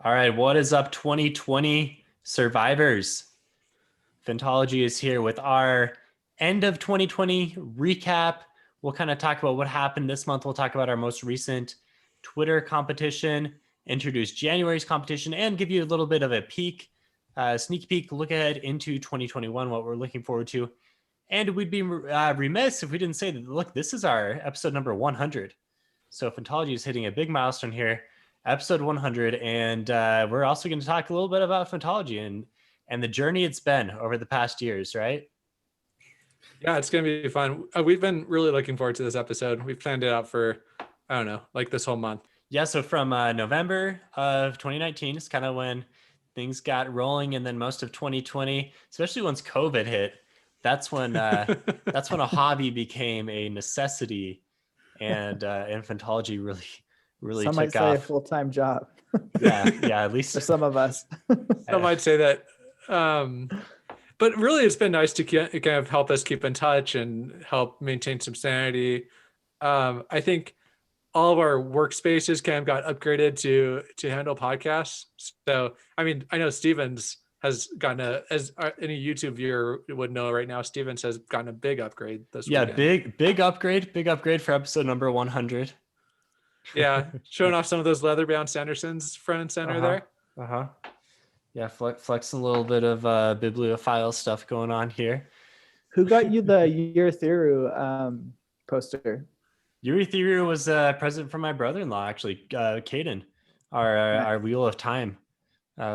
All right, what is up, 2020 survivors? Fantology is here with our end of 2020 recap. We'll kind of talk about what happened this month. We'll talk about our most recent Twitter competition, introduce January's competition, and give you a little bit of a sneak peek, look ahead into 2021, what we're looking forward to. And we'd be remiss if we didn't say that, look, this is our episode number 100. So Fantology is hitting a big milestone here, episode 100. And we're also going to talk a little bit about Fantology and the journey it's been over the past years, right? Yeah, it's going to be fun. We've been really looking forward to this episode. We've planned it out for, I don't know, like this whole month. Yeah, so from November of 2019 is kind of when things got rolling, and then most of 2020, especially once COVID hit, that's when a hobby became a necessity, and Fantology really some took might say off. a full-time job. yeah, at least for some of us. Some might say that. But really, it's been nice to kind of help us keep in touch and help maintain some sanity. I think all of our workspaces kind of got upgraded to handle podcasts. So, I mean, I know Stevens has gotten as any YouTube viewer would know right now, Stevens has gotten a big upgrade this weekend. big upgrade for episode number 100. Yeah, showing off some of those leather-bound Sandersons front and center there. Yeah, flexing a little bit of bibliophile stuff going on here. Who got you the Urithiru poster? Urithiru was a present from my brother-in-law, actually, Caden, our Wheel of Time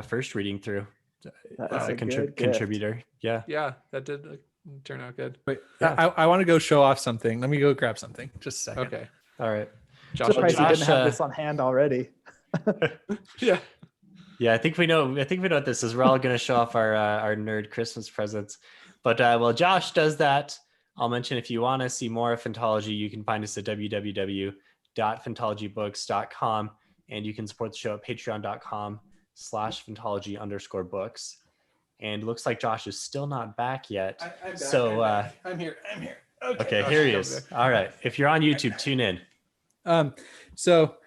first reading through. Contributor. Yeah, that did turn out good. Wait, yeah. I want to go show off something. Let me go grab something. Just a second. Okay. All right. Josh didn't have this on hand already. Yeah, I think we know what this is. We're all going to show off our nerd Christmas presents. But while Josh does that, I'll mention if you want to see more of Fantology, you can find us at www.fantologybooks.com, and you can support the show at patreon.com/Fantology_books. And it looks like Josh is still not back yet. I'm back, so I'm here. Okay, here he is. All right. If you're on YouTube, tune in. So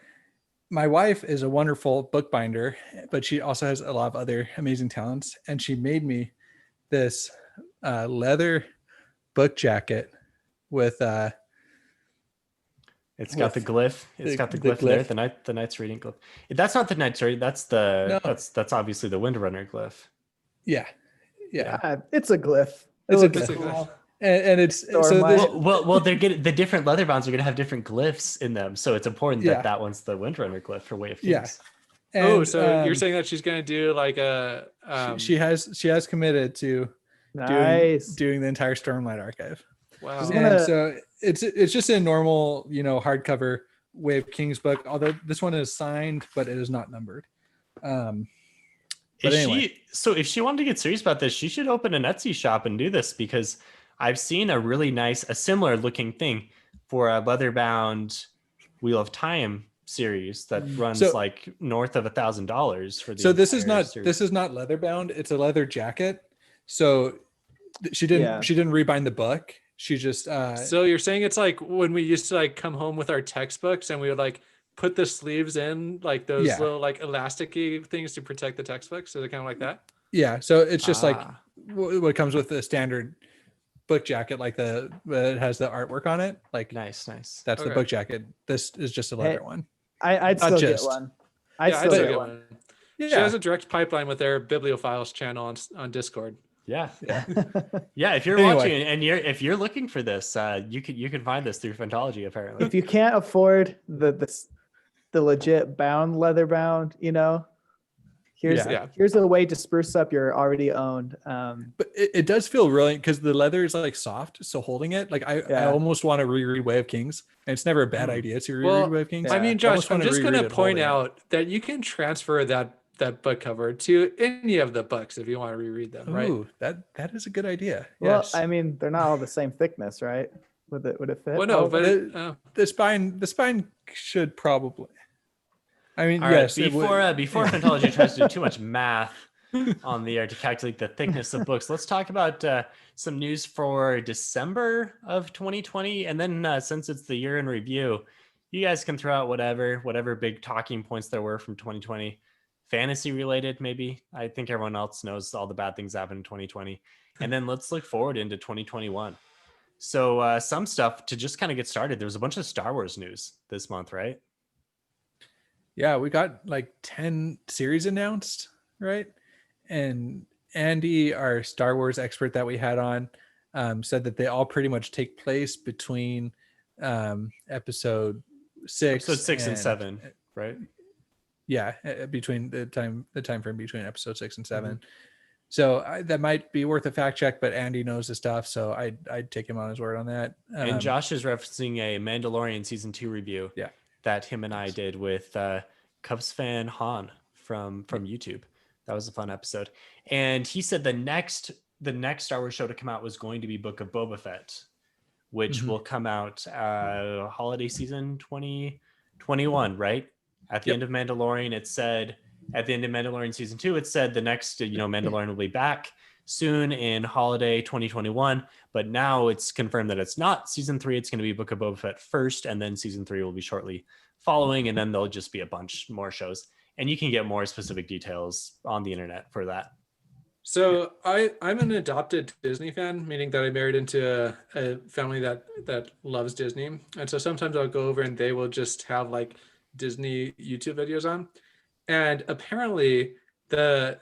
my wife is a wonderful bookbinder, but she also has a lot of other amazing talents. And she made me this leather book jacket with it's got the glyph. It's got the glyph there. The Knight's Reading glyph. That's not the Knight's Reading. That's that's obviously the Windrunner glyph. Yeah. It's a glyph. It's a glyph. And it's well they're getting the different leather bounds are going to have different glyphs in them, so it's important that one's the Windrunner glyph for Way of Kings. And, so you're saying that she's going to do like a she has committed to doing the entire Stormlight archive. Wow. And so it's just a normal hardcover Way of Kings book, although this one is signed but it is not numbered. If she wanted to get serious about this, she should open an Etsy shop and do this, because I've seen a really nice, a similar looking thing for a leather-bound Wheel of Time series that runs like north of $1,000 for the. So this is not leather-bound; it's a leather jacket. So she didn't rebind the book. She just. So you're saying it's like when we used to like come home with our textbooks and we would like put the sleeves in like those little like elasticy things to protect the textbooks. Is it kind of like that? Yeah. So it's just like what comes with the standard book jacket, like it has the artwork on it. Like nice. That's the book jacket. This is just a leather one. I'd still get one. I'd still get one. Yeah. She has a direct pipeline with their Bibliophiles channel on Discord. Yeah. If you're watching and if you're looking for this, you can find this through Fantology apparently. If you can't afford the legit leather bound, here's a way to spruce up your already owned. But it does feel really, because the leather is like soft, so holding it, like I almost want to reread Way of Kings, and it's never a bad idea to reread Way of Kings. I mean, Josh, I'm just going to point out that you can transfer that book cover to any of the books if you want to reread them. Right? Ooh, that is a good idea. Well, yes. I mean, they're not all the same thickness, right? Would it fit? Well, no, but the spine should probably. I mean, yes. Before Fantology tries to do too much math on the air to calculate the thickness of books, let's talk about some news for December of 2020, and then since it's the year in review, you guys can throw out whatever big talking points there were from 2020. fantasy related, maybe. I think everyone else knows all the bad things that happened in 2020. And then let's look forward into 2021. So some stuff to just kind of get started. There was a bunch of Star Wars news this month, right? Yeah, we got like 10 series announced, right? And Andy, our Star Wars expert that we had on, said that they all pretty much take place between episode 6 Episode 6 and 7, right? Yeah, between the time frame between episode 6 and 7. So that might be worth a fact check, but Andy knows the stuff, so I'd take him on his word on that. And Josh is referencing a Mandalorian season 2 review that him and I did with Cubs fan Han from YouTube. That was a fun episode. And he said the next Star Wars show to come out was going to be Book of Boba Fett, which will come out holiday season 2021, right? At the end of Mandalorian, it said at the end of Mandalorian season 2, it said the next, Mandalorian will be back soon in holiday 2021. But now it's confirmed that it's not season 3. It's going to be Book of Boba Fett first, and then season 3 will be shortly following, and then there'll just be a bunch more shows. And you can get more specific details on the internet for that. So I'm an adopted Disney fan, meaning that I married into a family that loves Disney. And so sometimes I'll go over and they will just have like Disney YouTube videos on. And apparently the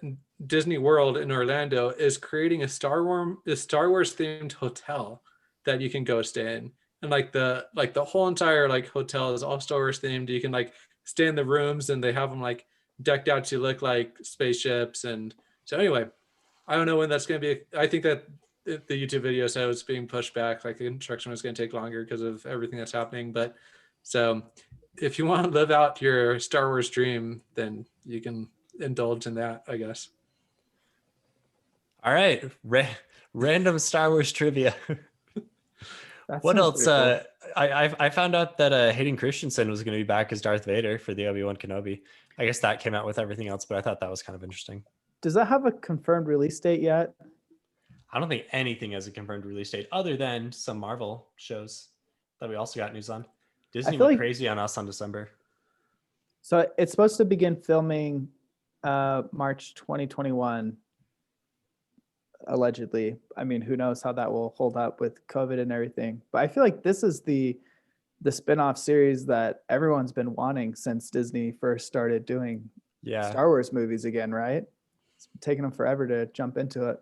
Disney World in Orlando is creating a Star Wars themed hotel that you can go stay in. And like the whole entire like hotel is all Star Wars themed. You can like stay in the rooms and they have them like decked out to look like spaceships. And so anyway, I don't know when that's going to be. I think that the YouTube video said it's being pushed back. Like the construction was going to take longer because of everything that's happening. But so if you want to live out your Star Wars dream, then you can indulge in that, I guess. All right. Random Star Wars trivia. What else? Cool. I found out that Hayden Christensen was going to be back as Darth Vader for the Obi-Wan Kenobi. I guess that came out with everything else, but I thought that was kind of interesting. Does that have a confirmed release date yet? I don't think anything has a confirmed release date other than some Marvel shows that we also got news on. Disney went crazy on us on December. So it's supposed to begin filming March 2021, allegedly. I mean, who knows how that will hold up with COVID and everything. But I feel like this is the spin-off series that everyone's been wanting since Disney first started doing Star Wars movies again, right? It's taken them forever to jump into it.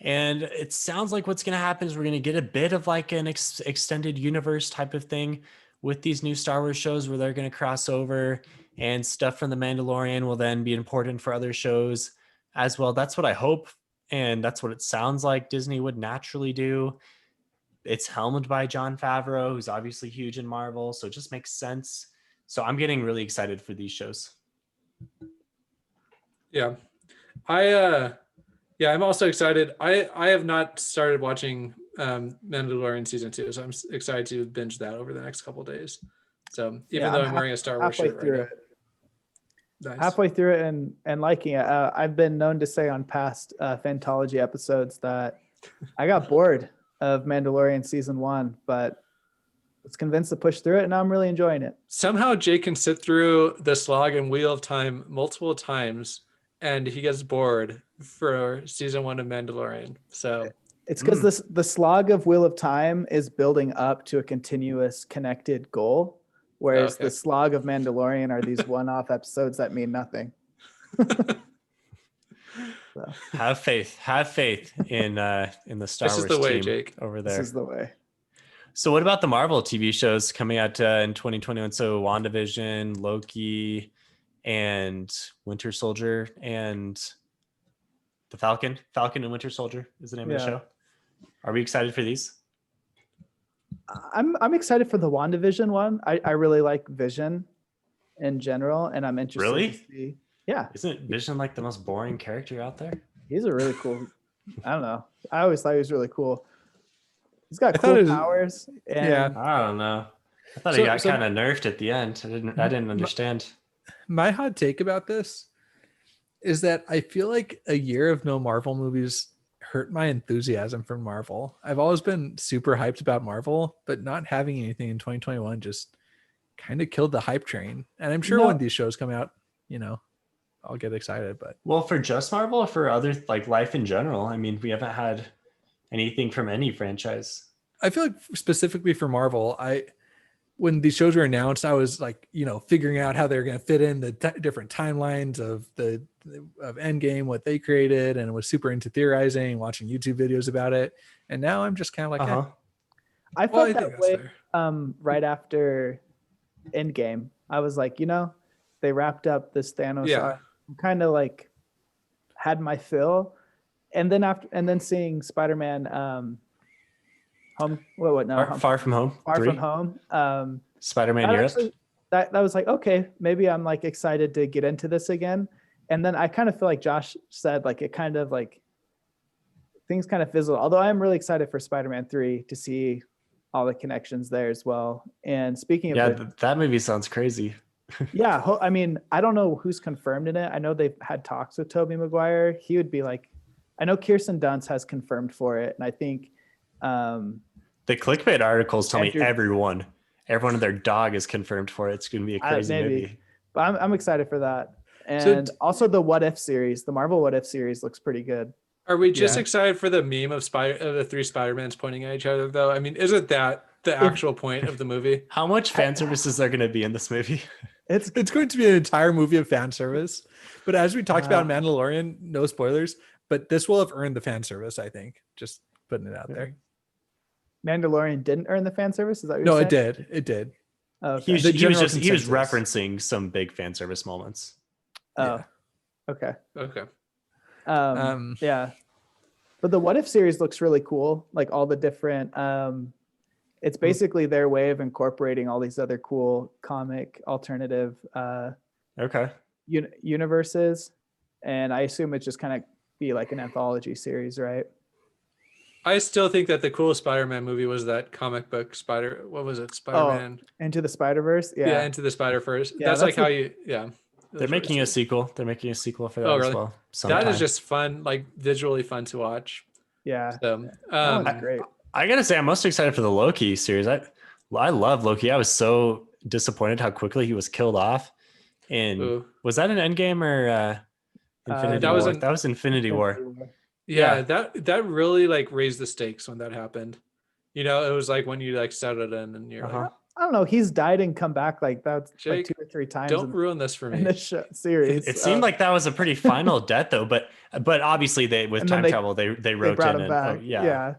And it sounds like what's going to happen is we're going to get a bit of like an extended universe type of thing with these new Star Wars shows where they're going to cross over, and stuff from The Mandalorian will then be important for other shows as well. That's what I hope. And that's what it sounds like Disney would naturally do. It's helmed by Jon Favreau, who's obviously huge in Marvel. So it just makes sense. So I'm getting really excited for these shows. Yeah. I'm also excited. I have not started watching Mandalorian season 2, so I'm excited to binge that over the next couple of days. So even though I'm wearing a Star Wars shirt right now. Nice. Halfway through it and liking it. I've been known to say on past Fantology episodes that I got bored of Mandalorian season 1, but was convinced to push through it, and now I'm really enjoying it. Somehow Jake can sit through the slog and Wheel of Time multiple times, and he gets bored for season 1 of Mandalorian. So it's because the slog of Wheel of Time is building up to a continuous connected goal. Whereas the slog of Mandalorian are these one-off episodes that mean nothing. So. Have faith in the Star Wars This is the way, team Jake. Over there. This is the way. So what about the Marvel TV shows coming out in 2021? So WandaVision, Loki, and Winter Soldier, and the Falcon and Winter Soldier is the name of the show. Are we excited for these? I'm excited for the WandaVision one. I really like Vision in general, and I'm interested to see. Yeah. Isn't Vision like the most boring character out there? He's a really cool. I don't know. I always thought he was really cool. He's got cool powers. And I don't know. I thought he got kind of nerfed at the end. I didn't understand. My hot take about this is that I feel like a year of no Marvel movies hurt my enthusiasm for Marvel. I've always been super hyped about Marvel, but not having anything in 2021 just kind of killed the hype train. And I'm sure when these shows come out. I'll get excited. But well, for just Marvel or for other like life in general, I mean, we haven't had anything from any franchise. I feel like specifically for Marvel, when these shows were announced, I was like, figuring out how they're going to fit in the different timelines of Endgame, what they created, and was super into theorizing, watching YouTube videos about it. And now I'm just kind of like, I felt that way right after Endgame. I was like, they wrapped up this Thanos arc. I'm kind of like had my fill, and then seeing Spider-Man Far From Home. Far From Home. Spider-Man Europe. That was like, okay, maybe I'm like excited to get into this again. And then I kind of feel like Josh said, like it kind of like things kind of fizzled. Although I am really excited for Spider-Man 3 to see all the connections there as well. And speaking of that movie sounds crazy. Yeah, I mean, I don't know who's confirmed in it. I know they've had talks with Tobey Maguire. He would be like, I know Kirsten Dunst has confirmed for it, and I think the clickbait articles tell me everyone and their dog is confirmed for it. It's going to be a crazy movie. But I'm excited for that. And also the What If series, the Marvel What If series looks pretty good. Are we just excited for the meme of the three Spider-Mans pointing at each other, though? I mean, isn't that the actual point of the movie? How much fan service is there going to be in this movie? It's going to be an entire movie of fan service. But as we talked about Mandalorian, no spoilers, but this will have earned the fan service, I think. Just putting it out there. Mandalorian didn't earn the fan service? Is that what you're saying? It did. Oh, okay. He was referencing some big fan service moments. Oh, okay. Okay. Yeah. But the What If series looks really cool. Like all the different it's basically their way of incorporating all these other cool comic alternative universes. And I assume it's just kind of be like an anthology series, right? I still think that the coolest Spider-Man movie was that comic book Spider-Man? Into the Spider-Verse? Yeah, Into the Spider-Verse. Yeah, that's like how you, They're making a sequel. They're making a sequel for that as well. That is just fun, like visually fun to watch. Yeah. So, great. I gotta say, I'm most excited for the Loki series. I love Loki. I was so disappointed how quickly he was killed off. And was that an Endgame or Infinity War? That was Infinity War. Yeah, that really like raised the stakes when that happened. It was like when you like settled in and you're like, I don't know. He's died and come back like that like 2 or 3 times. Don't ruin this for me. In this series. It seemed like that was a pretty final death though, but obviously with time travel they wrote in and back. Yeah.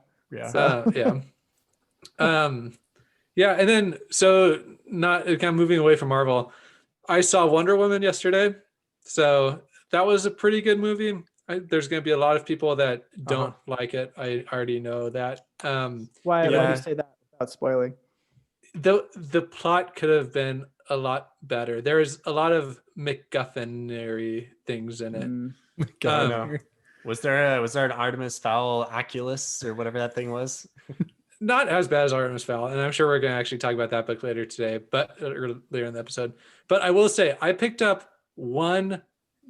And then so not kind of moving away from Marvel, I saw Wonder Woman yesterday, so that was a pretty good movie. There's going to be a lot of people that don't like it. I already know that. Why do you say that without spoiling? The plot could have been a lot better. There's a lot of MacGuffin-ary things in it. Was there an Artemis Fowl Oculus or whatever that thing was? Not as bad as Artemis Fowl, and I'm sure we're going to actually talk about that book later today, or later in the episode. But I will say, I picked up one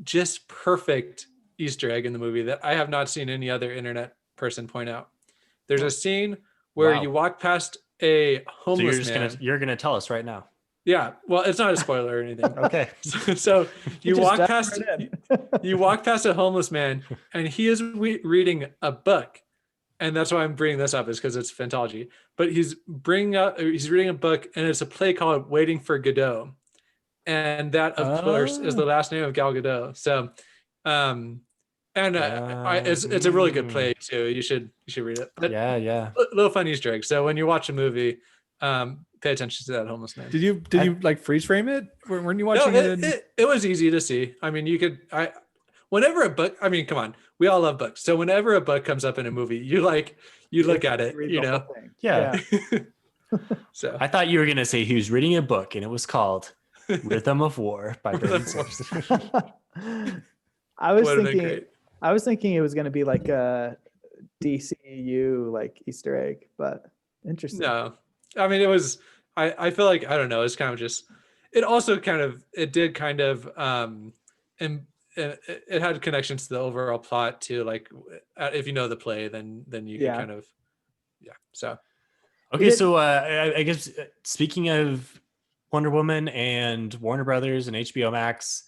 just perfect Easter egg in the movie that I have not seen any other internet person point out. There's a scene where you walk past a homeless man. You're gonna tell us right now. Yeah, well, it's not a spoiler or anything. Okay. So you walk past a homeless man, and he is reading a book, and that's why I'm bringing this up, is because it's Fantology. But he's reading a book, and it's a play called Waiting for Godot, and that of course is the last name of Gal Gadot. So, it's a really good play too. You should read it. But yeah. Little fun Easter egg. So when you watch a movie, pay attention to that homeless man. Did you like freeze frame it? Weren't you watching it? It was easy to see. I mean, whenever a book, I mean, come on, we all love books. So whenever a book comes up in a movie, you look at it, Yeah. So I thought you were gonna say he was reading a book and it was called Rhythm of War by Brandon Sanderson. I was thinking it was going to be like a DCU like Easter egg, but interesting. No, I mean, it was, I feel like, I don't know. It's kind of just, it had connections to the overall plot too. Like if you know the play, then you can kind of, so. Okay. So I guess speaking of Wonder Woman and Warner Brothers and HBO Max,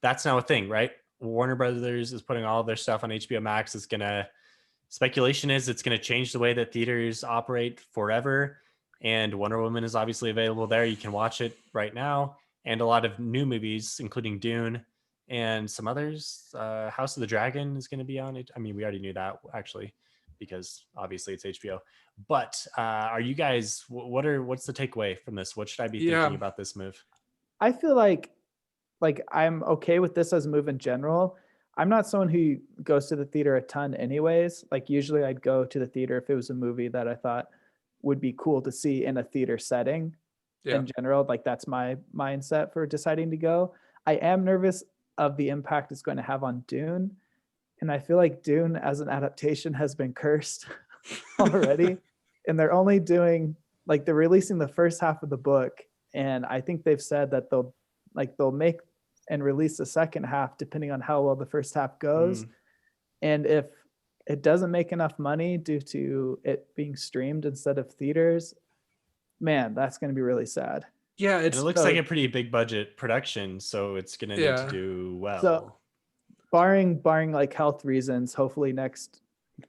that's now a thing, right? Warner Brothers is putting all of their stuff on HBO Max. Speculation is it's going to change the way that theaters operate forever. And Wonder Woman is obviously available there. You can watch it right now. And a lot of new movies, including Dune and some others. House of the Dragon is going to be on it. I mean, we already knew that actually, because obviously it's HBO. But are you guys, what's the takeaway from this? What should I be thinking about this move? I feel like I'm okay with this as a move in general. I'm not someone who goes to the theater a ton anyways. Like usually I'd go to the theater if it was a movie that I thought would be cool to see in a theater setting in general. Like that's my mindset for deciding to go. I am nervous of the impact it's going to have on Dune. And I feel like Dune as an adaptation has been cursed already. And they're only doing, like they're releasing the first half of the book. And I think they've said that they'll make and release the second half depending on how well the first half goes. And if it doesn't make enough money due to it being streamed instead of theaters, man, that's going to be really sad. Yeah, it looks like a pretty big budget production, so it's going to need to do well. So barring like health reasons, hopefully next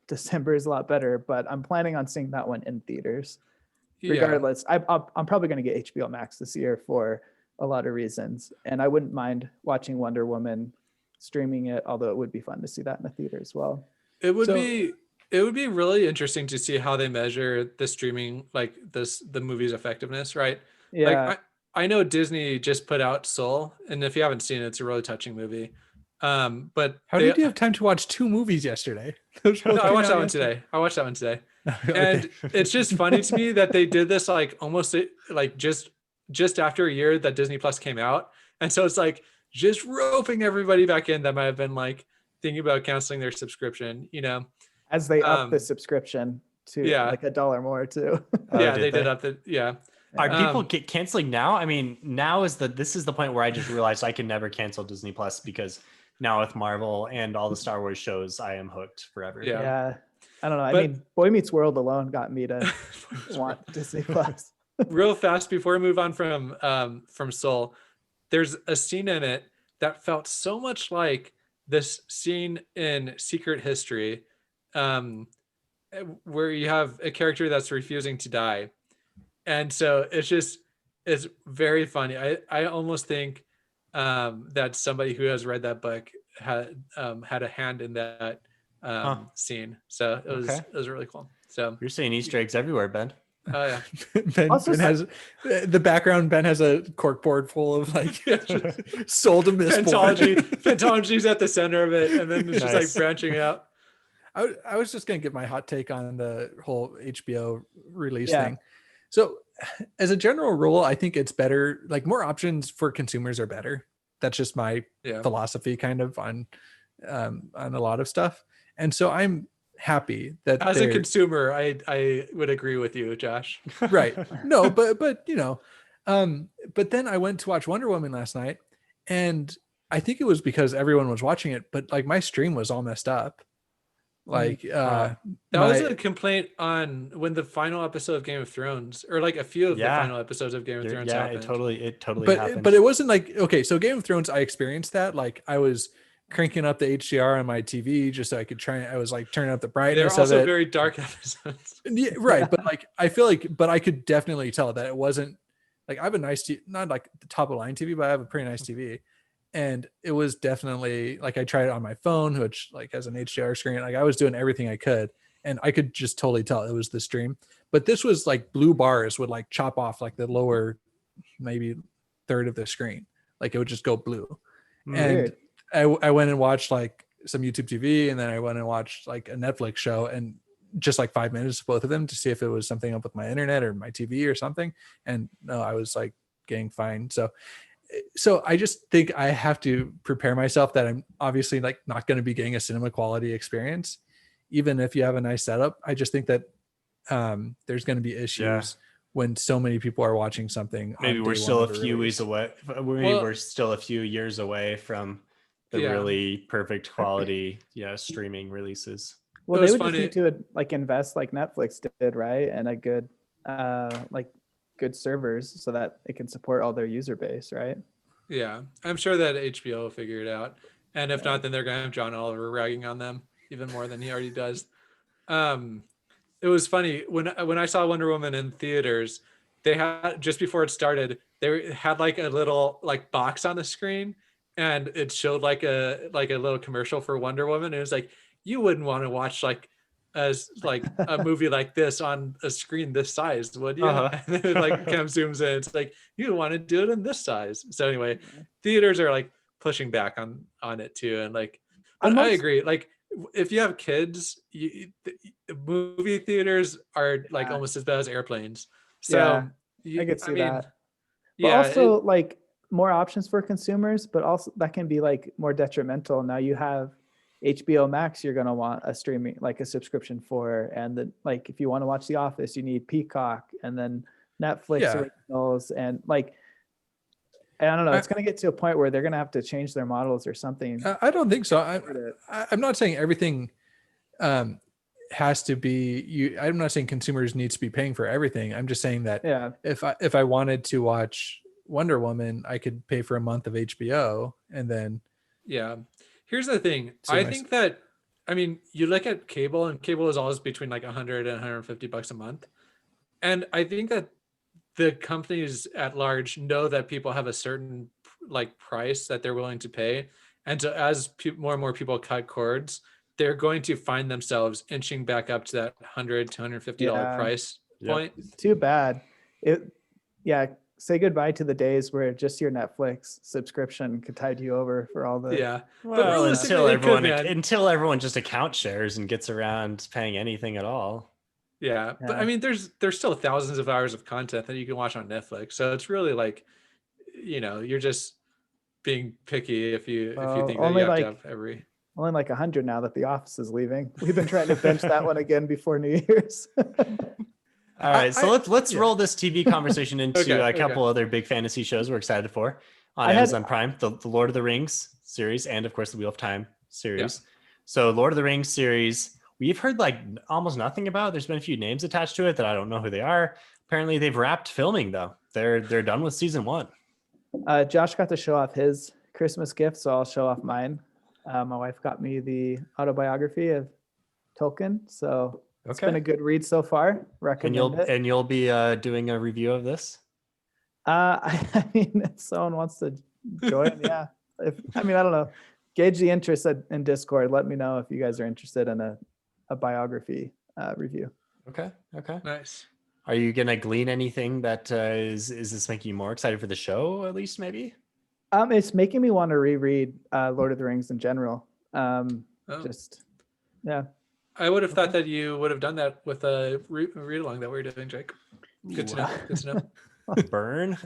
December is a lot better, but I'm planning on seeing that one in theaters. Regardless, I'm probably going to get HBO Max this year for a lot of reasons, and I wouldn't mind watching Wonder Woman, streaming it, although it would be fun to see that in a theater as well. It would be really interesting to see how they measure the streaming, like the movie's effectiveness, right? Yeah. Like I know Disney just put out Soul, and if you haven't seen it, it's a really touching movie. But how did you have time to watch 2 movies yesterday? No, I watched that one today. And it's just funny to me that they did this like almost like just after a year that Disney Plus came out. And so it's like just roping everybody back in that might have been like thinking about canceling their subscription, you know, as they up the subscription to like $1 more too. They did up the Are people canceling now? I mean, this is the point where I just realized I can never cancel Disney Plus, because now with Marvel and all the Star Wars shows, I am hooked forever. Yeah. I don't know. I mean, Boy Meets World alone got me to want Disney Plus. Real fast before we move on from Soul, there's a scene in it that felt so much like this scene in Secret History, where you have a character that's refusing to die. And so it's very funny. I almost think that somebody who has read that book had a hand in that scene. So it was really cool. So you're seeing Easter eggs everywhere, Ben. Oh yeah. Ben has the background. Ben has a corkboard full of like sold to Miss Fantology's at the center of it, and then it's just like branching out. I was just gonna get my hot take on the whole HBO release thing. So as a general rule, I think it's better, like more options for consumers are better. That's just my philosophy kind of on a lot of stuff. And so I'm happy that as a consumer, I would agree with you, Josh. Right. No, but you know, but then I went to watch Wonder Woman last night, and I think it was because everyone was watching it, but like my stream was all messed up. Like that was a complaint on when the final episode of Game of Thrones, or like a few of the final episodes of Game of Thrones happened. It totally happened. But it wasn't like, okay, so Game of Thrones, I experienced that. Like I was cranking up the HDR on my TV just so I could I was like turning up the brightness. They're also very dark episodes. Yeah, right. But like I feel like, but I could definitely tell that it wasn't like I have a nice TV, not like the top of the line TV, but I have a pretty nice TV. And it was definitely like I tried it on my phone, which like has an HDR screen. Like I was doing everything I could, and I could just totally tell it was the stream. But this was like blue bars would like chop off like the lower maybe third of the screen. Like it would just go blue. Weird. And I went and watched like some YouTube TV, and then I went and watched like a Netflix show, and just like 5 minutes of both of them to see if it was something up with my internet or my TV or something. And no, I was like getting fine. So I just think I have to prepare myself that I'm obviously like not going to be getting a cinema quality experience, even if you have a nice setup. I just think that there's going to be issues when so many people are watching something. Maybe we're still a few years away. We're still a few years away from the really perfect quality, streaming releases. Well, they would just need to like invest like Netflix did, right? And a good, good servers so that it can support all their user base, right? Yeah, I'm sure that HBO will figure it out, and if not, then they're gonna have John Oliver ragging on them even more than he already does. Um, it was funny when I saw Wonder Woman in theaters. They had, just before it started, they had like a little like box on the screen, and it showed like a little commercial for Wonder Woman. And it was like, you wouldn't want to watch like a movie like this on a screen this size, would you? Uh-huh. And then it like kind of zooms in. It's like, you want to do it in this size. So anyway, theaters are like pushing back on it too, and like, but I agree. Like, if you have kids, movie theaters are like almost as bad as airplanes. So I could see that. But yeah, also like more options for consumers, but also that can be like more detrimental. Now you have HBO Max, you're gonna want a streaming, like a subscription for, and then like if you want to watch The Office, you need Peacock, and then Netflix originals, and like, I don't know. It's going to get to a point where they're going to have to change their models or something. I don't think so. I'm not saying everything has to be. I'm not saying consumers need to be paying for everything. I'm just saying that if I wanted to watch Wonder Woman, I could pay for a month of HBO, and then Here's the thing. I think that, I mean, you look at cable, and cable is always between like 100 and 150 bucks a month, and I think that the companies at large know that people have a certain like price that they're willing to pay, and so as more and more people cut cords, they're going to find themselves inching back up to that $100 to $150 price point. Too bad. Say goodbye to the days where just your Netflix subscription could tide you over for all the well, until everyone just account shares and gets around paying anything at all. Yeah, but I mean, there's still thousands of hours of content that you can watch on Netflix. So it's really like, you're just being picky if you think that you have to have every. Only like 100 now that The Office is leaving. We've been trying to bench that one again before New Year's. All right, so let's roll this TV conversation into a couple other big fantasy shows we're excited for on Amazon Prime, the Lord of the Rings series, and of course the Wheel of Time series. Yeah. So Lord of the Rings series, we've heard like almost nothing about. There's been a few names attached to it that I don't know who they are. Apparently they've wrapped filming though. They're done with season 1. Josh got to show off his Christmas gift, so I'll show off mine. My wife got me the autobiography of Tolkien, so it's been a good read so far. Recommend it. And you'll be doing a review of this? I mean, if someone wants to join, I don't know. Gauge the interest in Discord. Let me know if you guys are interested in a biography review. Okay. Nice. Are you gonna glean anything that is this making you more excited for the show? At least maybe. It's making me want to reread Lord of the Rings in general. I would have thought that you would have done that with a read along that we're doing, Jake. Good to know. Burn.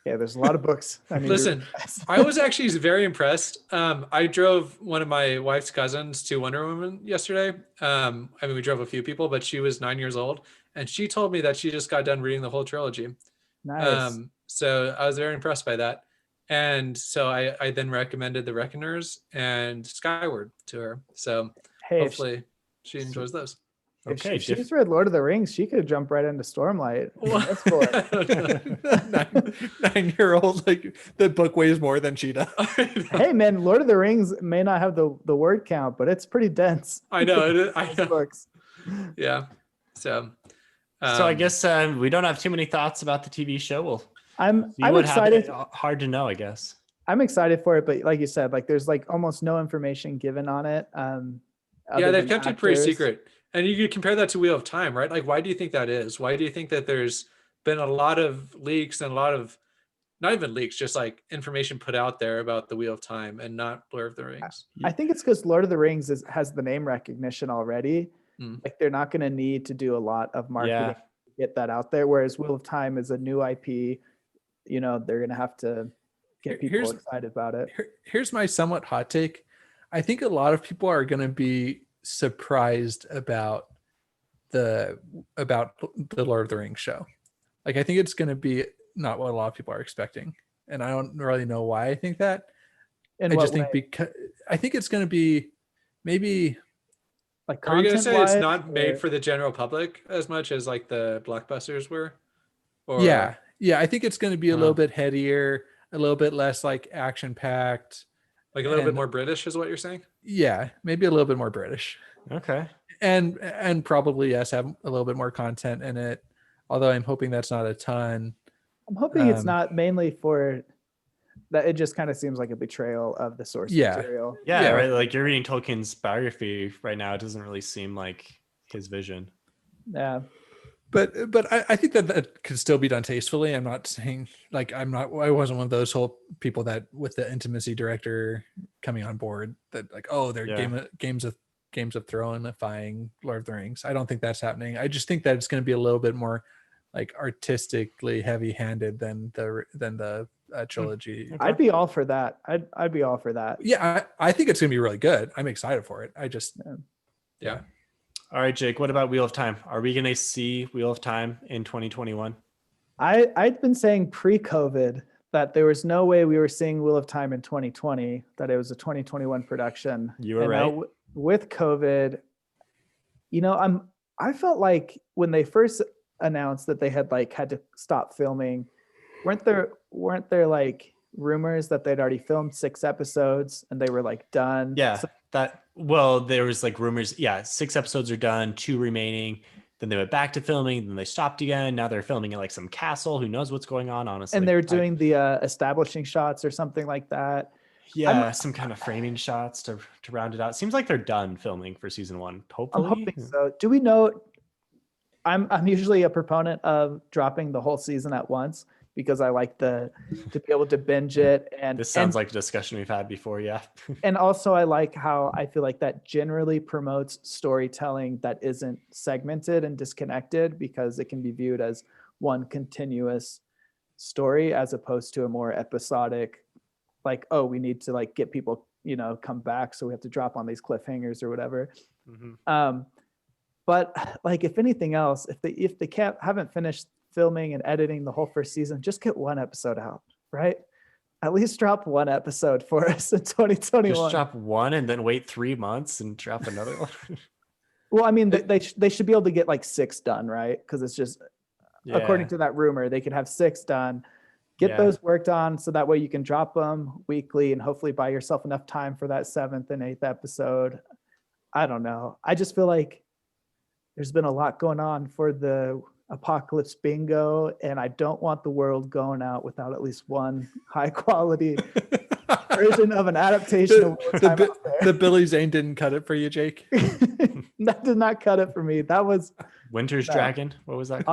Yeah, there's a lot of books. Listen, I was actually very impressed. I drove one of my wife's cousins to Wonder Woman yesterday. We drove a few people, but she was 9 years old, and she told me that she just got done reading the whole trilogy. Nice. So I was very impressed by that. And so I then recommended The Reckoners and Skyward to her. So hopefully she enjoys those. If she's read Lord of the Rings, she could jump right into Stormlight. That's cool. 9-year-old, like the book weighs more than she does. Hey man, Lord of the Rings may not have the word count, but it's pretty dense. I know it is. I know. Books. Yeah. So I guess we don't have too many thoughts about the TV show. I'm excited. Hard to know, I guess. I'm excited for it, but like you said, like there's like almost no information given on it. They've kept it pretty secret. And you could compare that to Wheel of Time, right? Like, why do you think that is? Why do you think that there's been a lot of leaks and a lot of, not even leaks, just like information put out there about the Wheel of Time and not Lord of the Rings? I think it's because Lord of the Rings has the name recognition already. Like they're not going to need to do a lot of marketing to get that out there. Whereas Wheel of Time is a new IP. They're going to have to get people excited about it. Here's my somewhat hot take. I think a lot of people are going to be surprised about the Lord of the Rings show. Like I think it's going to be not what a lot of people are expecting, and I don't really know why I think that. I just think because I think it's going to be maybe like. Are you going to say it's not made for the general public as much as like the blockbusters were? Or... Yeah. I think it's going to be a little bit headier. a little bit less like action packed. Like a little bit more British is what you're saying? Yeah, maybe a little bit more British. Okay. And probably, yes, have a little bit more content in it. Although I'm hoping that's not a ton. I'm hoping it's not mainly for that. It just kind of seems like a betrayal of the source material. Yeah, right. Like you're reading Tolkien's biography right now. It doesn't really seem like his vision. Yeah. But I think that could still be done tastefully. I'm not saying like I wasn't one of those whole people that with the intimacy director coming on board that like, oh, they're Games of Thrones-ifying Lord of the Rings. I don't think that's happening. I just think that it's going to be a little bit more like artistically heavy-handed than the trilogy. Okay. I'd be all for that. I'd be all for that. Yeah, I think it's going to be really good. I'm excited for it. I just yeah. All right, Jake, what about Wheel of Time? Are we going to see Wheel of Time in 2021? I'd been saying pre-COVID that there was no way we were seeing Wheel of Time in 2020, that it was a 2021 production. You were right. Now, with COVID, I felt like when they first announced that they had to stop filming, weren't there like rumors that they'd already filmed 6 episodes and they were like done? Yeah. There was like rumors. Yeah. 6 episodes are done, 2 remaining. Then they went back to filming. Then they stopped again. Now they're filming at like some castle. Who knows what's going on, honestly. And they're doing the establishing shots or something like that. Yeah. Some kind of framing shots to round it out. Seems like they're done filming for season 1. Hopefully. I'm hoping so. Do we know? I'm usually a proponent of dropping the whole season at once because I like to be able to binge it. And this sounds like a discussion we've had before. Yeah. And also I like how I feel like that generally promotes storytelling that isn't segmented and disconnected because it can be viewed as one continuous story as opposed to a more episodic, like, oh, we need to like get people, come back. So we have to drop on these cliffhangers or whatever. Mm-hmm. But like, if anything else, if they haven't finished filming and editing the whole first season, just get 1 episode out, right? At least drop 1 episode for us in 2021. Just drop 1 and then wait 3 months and drop another one. Well, I mean, they should be able to get like 6 done, right? Because it's just, according to that rumor, they could have 6 done. Get those worked on so that way you can drop them weekly and hopefully buy yourself enough time for that 7th and 8th episode. I don't know. I just feel like there's been a lot going on for the Apocalypse Bingo, and I don't want the world going out without at least one high quality version of an adaptation. The Billy Zane didn't cut it for you, Jake. That did not cut it for me. That was Winter's Dragon. What was that?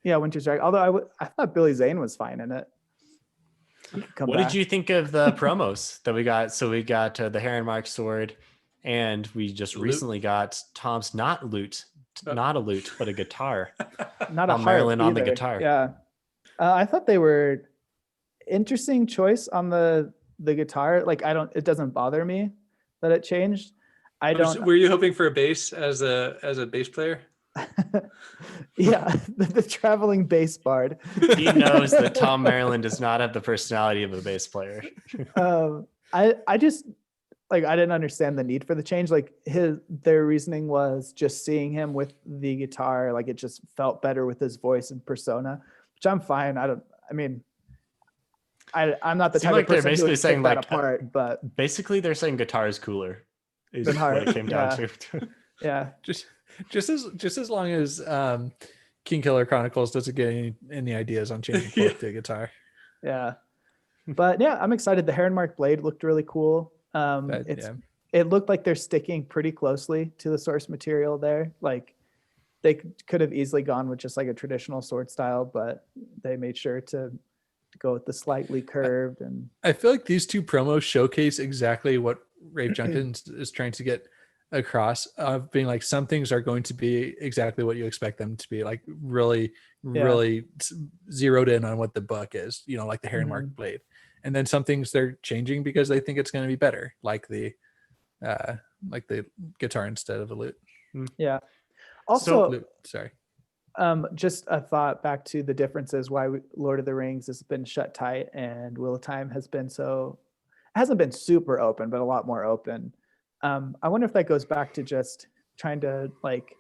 Winter's Dragon. Although I thought Billy Zane was fine in it. What did you think of the promos that we got? So we got the Heron Mark sword, and we just recently got Tom's not a lute, but a guitar. Not a Marilyn on the guitar. Yeah, I thought they were interesting choice on the guitar. Like it doesn't bother me that it changed. Were you hoping for a bass as a bass player? Yeah, the traveling bass bard. He knows that Tom Maryland does not have the personality of a bass player. I just I didn't understand the need for the change. Like their reasoning was just seeing him with the guitar, like it just felt better with his voice and persona, which I'm fine. I'm not the type of person who would pick that apart, but basically they're saying guitar is cooler. Is what it came down to. Yeah. Just as long as King Killer Chronicles doesn't get any ideas on changing both to guitar. Yeah. But yeah, I'm excited. The Heron Mark blade looked really cool. It looked like they're sticking pretty closely to the source material there. Like they could have easily gone with just like a traditional sword style, but they made sure to go with the slightly curved. And I feel like these 2 promos showcase exactly what Rafe Jenkins is trying to get across, of being like, some things are going to be exactly what you expect them to be, like really zeroed in on what the book is, like the Heron Mark blade. And then some things they're changing because they think it's going to be better, like the guitar instead of a lute. Yeah. Also, sorry. Just a thought back to the differences why Lord of the Rings has been shut tight and Wheel of Time has been hasn't been super open, but a lot more open. I wonder if that goes back to just trying to like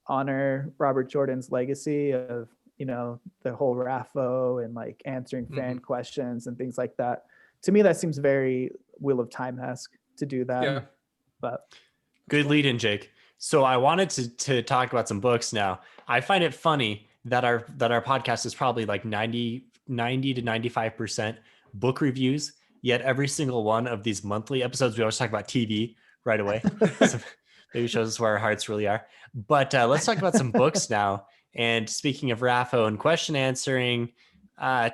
honor Robert Jordan's legacy of the whole RAFO and like answering fan questions and things like that. To me, that seems very Wheel of Time-esque to do that. Yeah. But good lead in, Jake. So I wanted to talk about some books now. I find it funny that our podcast is probably like 90 to 95% book reviews, yet every single one of these monthly episodes, we always talk about TV right away. So maybe shows us where our hearts really are. But let's talk about some books now. And speaking of RAFO and question answering,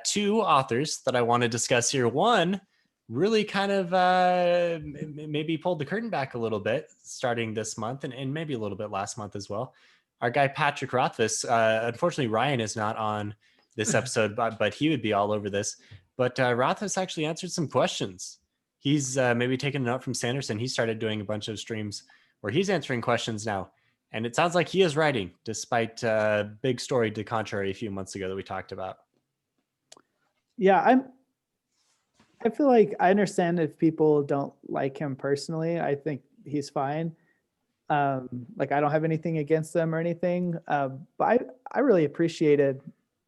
two authors that I want to discuss here. One really kind of maybe pulled the curtain back a little bit starting this month and maybe a little bit last month as well. Our guy, Patrick Rothfuss. Unfortunately, Ryan is not on this episode, but he would be all over this. But Rothfuss actually answered some questions. He's maybe taken a note from Sanderson. He started doing a bunch of streams where he's answering questions now. And it sounds like he is writing, despite big story to contrary a few months ago that we talked about. Yeah, I feel like I understand if people don't like him personally. I think he's fine. Like I don't have anything against them or anything. But I really appreciated,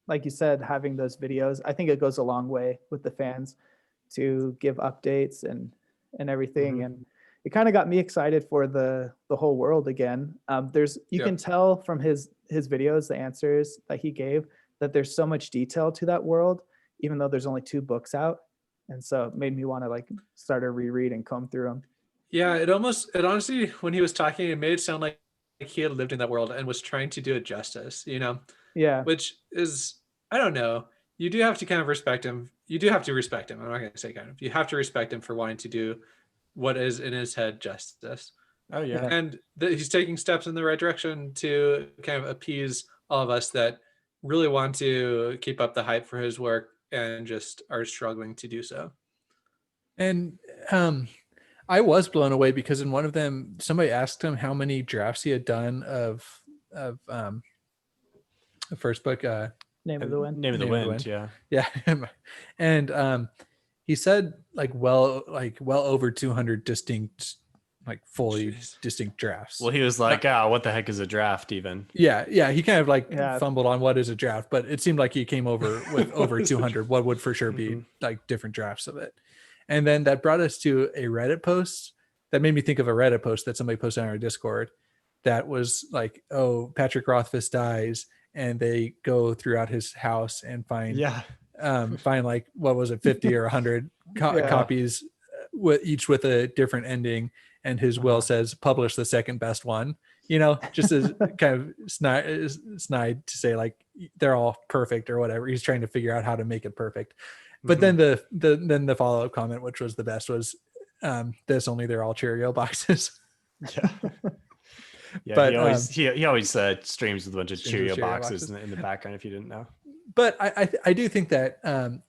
like you said, having those videos. I think it goes a long way with the fans to give updates and everything. And it kind of got me excited for the whole world again. You can tell from his videos, the answers that he gave, that there's so much detail to that world, even though there's only 2 books out. And so it made me want to like start a reread and comb through them. Yeah, it honestly, when he was talking, it made it sound like he had lived in that world and was trying to do it justice, Yeah. Which is, I don't know. You do have to kind of respect him. You do have to respect him. I'm not going to say kind of. You have to respect him for wanting to do what is in his head justice. Oh, yeah. And he's taking steps in the right direction to kind of appease all of us that really want to keep up the hype for his work and just are struggling to do so. And I was blown away because in one of them, somebody asked him how many drafts he had done of the first book, Name of the Wind. Name of the Wind, yeah. Yeah. And he said well over 200 distinct, like fully distinct drafts. Well, he was like, what the heck is a draft even? Yeah. He kind of fumbled on what is a draft, but it seemed like he came over with over 200, what would for sure be like different drafts of it. And then that brought us to a Reddit post that made me think of a Reddit post that somebody posted on our Discord that was like, oh, Patrick Rothfuss dies, and they go throughout his house and find like, what was it, 50 or 100 copies, each with a different ending. And his will says, publish the second best one, just as kind of snide to say like, they're all perfect or whatever. He's trying to figure out how to make it perfect. But then the follow-up comment, which was the best, was only they're all Cheerio boxes. Yeah, but he always streams with a bunch of Cheerio boxes in the background, if you didn't know. But I do think that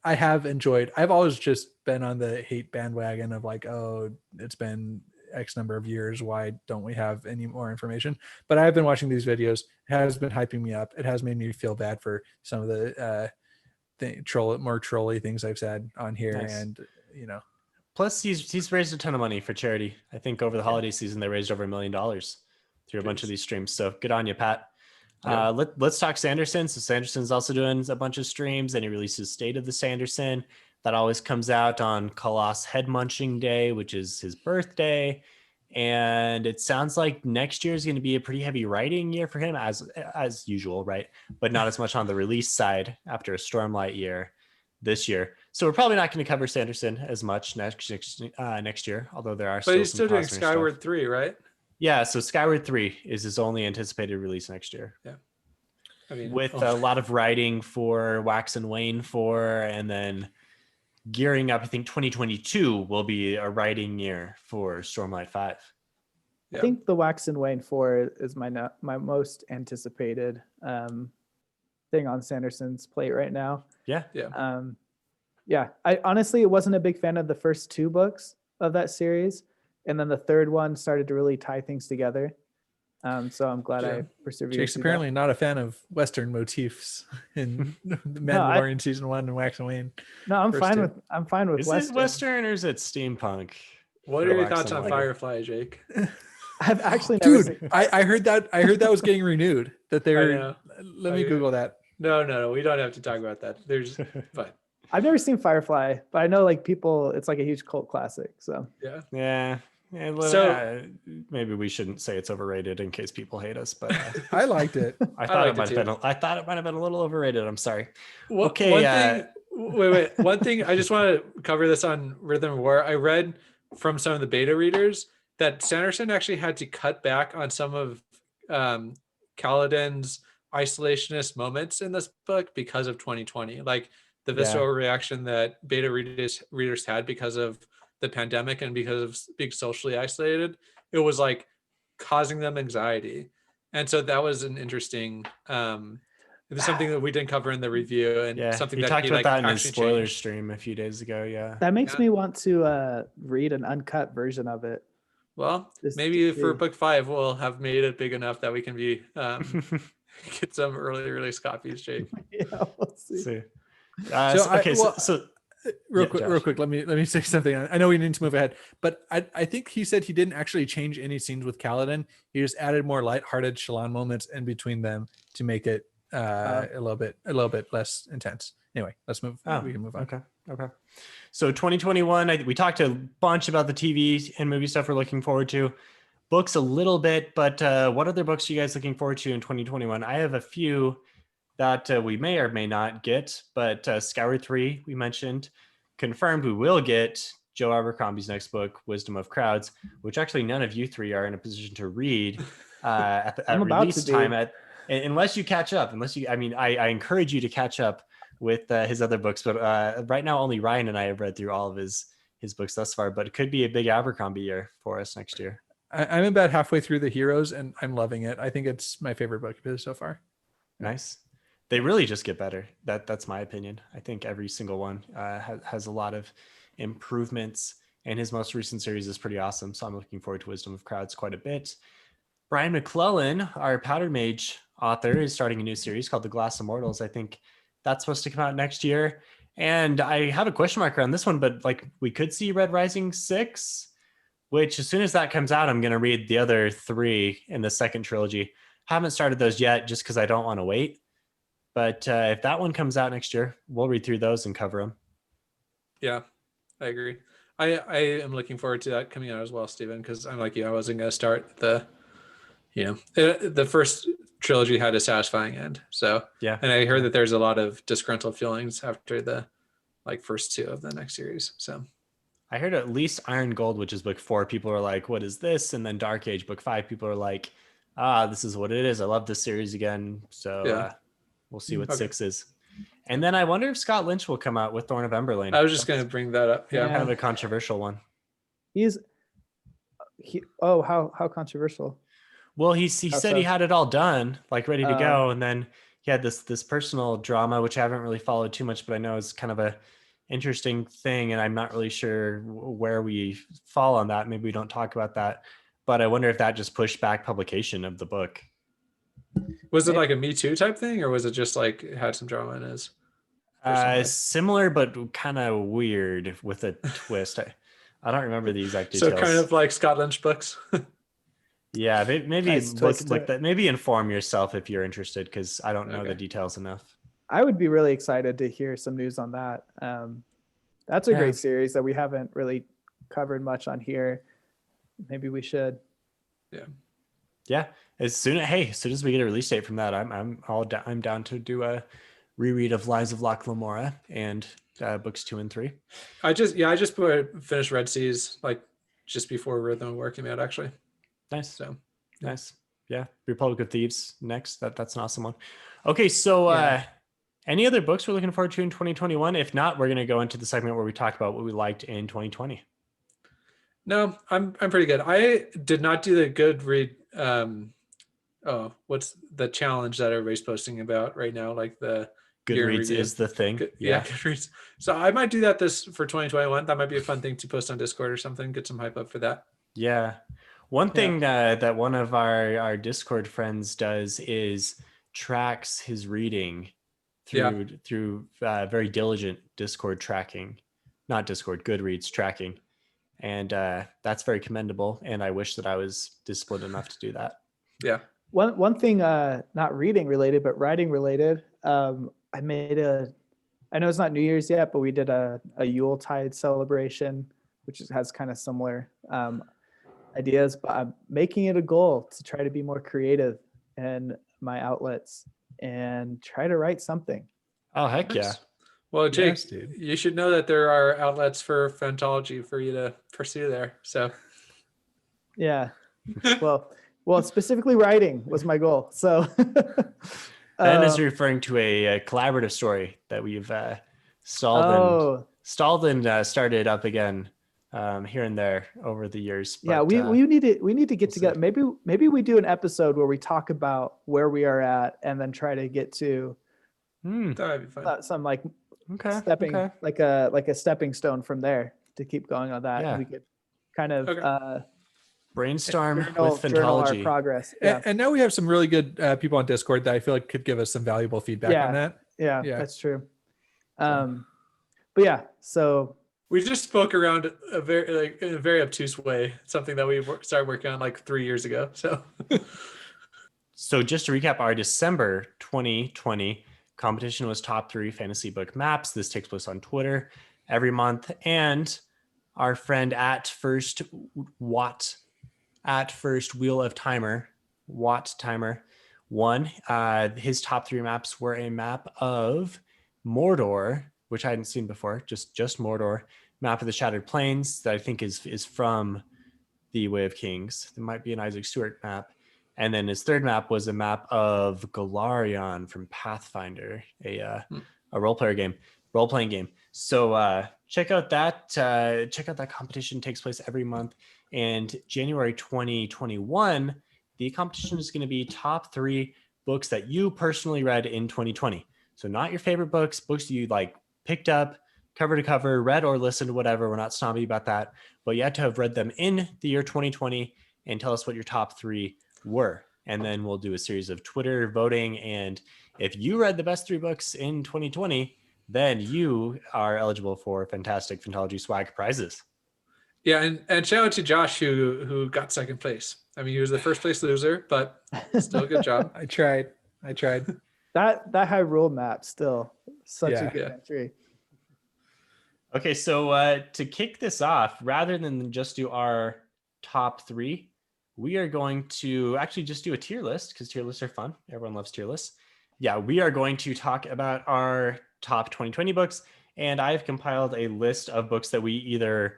I have enjoyed. I've always just been on the hate bandwagon of like, oh, it's been X number of years. Why don't we have any more information? But I've been watching these videos. It has been hyping me up. It has made me feel bad for some of the more trolly things I've said on here. Nice. And plus he's raised a ton of money for charity. I think over the holiday season they raised over $1 million through a bunch of these streams. So good on you, Pat. Let's talk Sanderson. So Sanderson's also doing a bunch of streams, and he releases State of the Sanderson. That always comes out on Koloss Head Munching Day, which is his birthday. And it sounds like next year is going to be a pretty heavy writing year for him, as usual, right? But not as much on the release side after a Stormlight year this year. So we're probably not going to cover Sanderson as much next year, although there are. But he's still doing Skyward 3, right? Yeah, so Skyward 3 is his only anticipated release next year. Yeah. I mean, with a lot of writing for Wax and Wayne 4, and then gearing up, I think 2022 will be a writing year for Stormlight 5. I think the Wax and Wayne 4 is my most anticipated thing on Sanderson's plate right now. Yeah. I honestly wasn't a big fan of the first 2 books of that series, and then the third one started to really tie things together. So I'm glad I persevered. Jake's apparently not a fan of Western motifs in the Mandalorian season 1 and Wax and Wayne. No, I'm fine with is Western. It Western or is it steampunk? What are your thoughts on Firefly, Jake? I've actually never I heard that was getting renewed. That they were. Let me Google that. No, we don't have to talk about that. But I've never seen Firefly, but I know like people, it's like a huge cult classic. So yeah. So maybe we shouldn't say it's overrated in case people hate us, but I liked it. I thought it liked might it have been. I thought it might have been a little overrated. I'm sorry. Okay. One thing. I just want to cover this on Rhythm of War. I read from some of the beta readers that Sanderson actually had to cut back on some of Kaladin's isolationist moments in this book because of 2020. Like the visceral reaction that beta readers had because of the pandemic and because of being socially isolated, it was like causing them anxiety. And so that was an interesting it was something that we didn't cover in the review, and something he that talked about that in his spoiler changed. stream a few days ago. That makes me want to read an uncut version of it. Well, maybe for book 5 we'll have made it big enough that we can be get some early release copies, Jake. We'll see. Real quick, let me say something. I know we need to move ahead, but I think he said he didn't actually change any scenes with Kaladin. He just added more lighthearted Shallan moments in between them to make it a little bit less intense. Anyway, let's move. We can move on. Okay. So 2021, we talked a bunch about the TV and movie stuff we're looking forward to. Books a little bit, but what other books are you guys looking forward to in 2021? I have a few that we may or may not get, but Scour 3, we mentioned, confirmed we will get Joe Abercrombie's next book, Wisdom of Crowds, which actually none of you three are in a position to read at release time, unless you catch up. I encourage you to catch up with his other books, but right now only Ryan and I have read through all of his books thus far, but it could be a big Abercrombie year for us next year. I'm about halfway through the Heroes and I'm loving it. I think it's my favorite book so far. Nice. They really just get better. That's my opinion. I think every single one has a lot of improvements, and his most recent series is pretty awesome. So I'm looking forward to Wisdom of Crowds quite a bit. Brian McClellan, our Powder Mage author, is starting a new series called The Glass Immortals. I think that's supposed to come out next year. And I have a question mark around this one, but like we could see Red Rising 6, which as soon as that comes out, I'm going to read the other 3 in the second trilogy. Haven't started those yet just because I don't want to wait. But if that one comes out next year, we'll read through those and cover them. Yeah, I agree. I am looking forward to that coming out as well, Stephen, because I'm like you. I wasn't going to start the first trilogy had a satisfying end. So yeah, and I heard that there's a lot of disgruntled feelings after the first 2 of the next series. So I heard at least Iron Gold, which is book 4, people are like, "What is this?" And then Dark Age book 5, people are like, "This is what it is. I love this series again." So we'll see what 6 is. And then I wonder if Scott Lynch will come out with Thorn of Emberlane. I was just going to bring that up. Yeah, kind of a controversial one. How controversial? Well, he said he had it all done, like ready to go, and then he had this personal drama, which I haven't really followed too much, but I know is kind of a interesting thing, and I'm not really sure where we fall on that. Maybe we don't talk about that, but I wonder if that just pushed back publication of the book. Was it like a Me Too type thing, or was it just like it had some drama in his? Similar, but kind of weird with a twist. I don't remember the exact details. So kind of like Scott Lynch books. Yeah, maybe look like that. Maybe inform yourself if you're interested, because I don't know the details enough. I would be really excited to hear some news on that. That's a great series that we haven't really covered much on here. Maybe we should. Yeah. As soon as we get a release date from that, I'm down to do a reread of Lies of Locke Lamora and books 2 and 3. I just finished Red Seas like just before Rhythm of War came out, actually. Nice. So nice. Yeah. Republic of Thieves next. That's an awesome one. Okay. So any other books we're looking forward to in 2021? If not, we're going to go into the segment where we talk about what we liked in 2020. No, I'm pretty good. I did not do the good read. What's the challenge that everybody's posting about right now? Like the Goodreads is the thing. Goodreads. So I might do that for 2021. That might be a fun thing to post on Discord or something. Get some hype up for that. Yeah. One thing that one of our Discord friends does is tracks his reading through very diligent Discord tracking, not Discord, Goodreads tracking. And that's very commendable. And I wish that I was disciplined enough to do that. Yeah. One thing, not reading related, but writing related. I made I know it's not New Year's yet, but we did a Yuletide celebration, which has kind of similar ideas, but I'm making it a goal to try to be more creative in my outlets and try to write something. Oh, heck yeah. Well, Jake, Yes, dude. you should know that there are outlets for Fantology for you to pursue there. So, Yeah. Well, specifically writing was my goal. So Ben is referring to a collaborative story that we've stalled and started up again here and there over the years. But, yeah, we need to get together. Maybe we do an episode where we talk about where we are at and then try to get to that'd be fun. some like like a stepping stone from there to keep going on that. Yeah. And we could kind of brainstorm with journal our Fantology. progress. Yeah. And now we have some really good people on Discord that I feel like could give us some valuable feedback on that. Yeah, that's true. But yeah, so We just spoke around in a very obtuse way, something that we started working on like 3 years ago. So just to recap, our December 2020 competition was top 3 fantasy book maps. This takes place on Twitter every month. And our friend at first Wheel of Timer, Watt Timer, won. His top 3 maps were a map of Mordor, which I hadn't seen before, just Mordor, map of the Shattered Plains that I think is from the Way of Kings. There might be an Isaac Stewart map. And then his third map was a map of Galarion from Pathfinder, a role-playing game. So check out that. Check out that competition. It takes place every month. And January 2021, the competition is going to be top 3 books that you personally read in 2020. So not your favorite books you like picked up cover to cover, read or listened, whatever. We're not snobby about that, but you had to have read them in the year 2020 and tell us what your top 3 were. And then we'll do a series of Twitter voting. And if you read the best 3 books in 2020, then you are eligible for fantastic Fantology swag prizes. Yeah, and shout out to Josh who got second place. I mean, he was the first place loser, but still a good job. I tried. that Hyrule map still such a good entry. Okay, so to kick this off, rather than just do our top 3, we are going to actually just do a tier list because tier lists are fun. Everyone loves tier lists. Yeah, we are going to talk about our top 2020 books, and I've compiled a list of books that we either,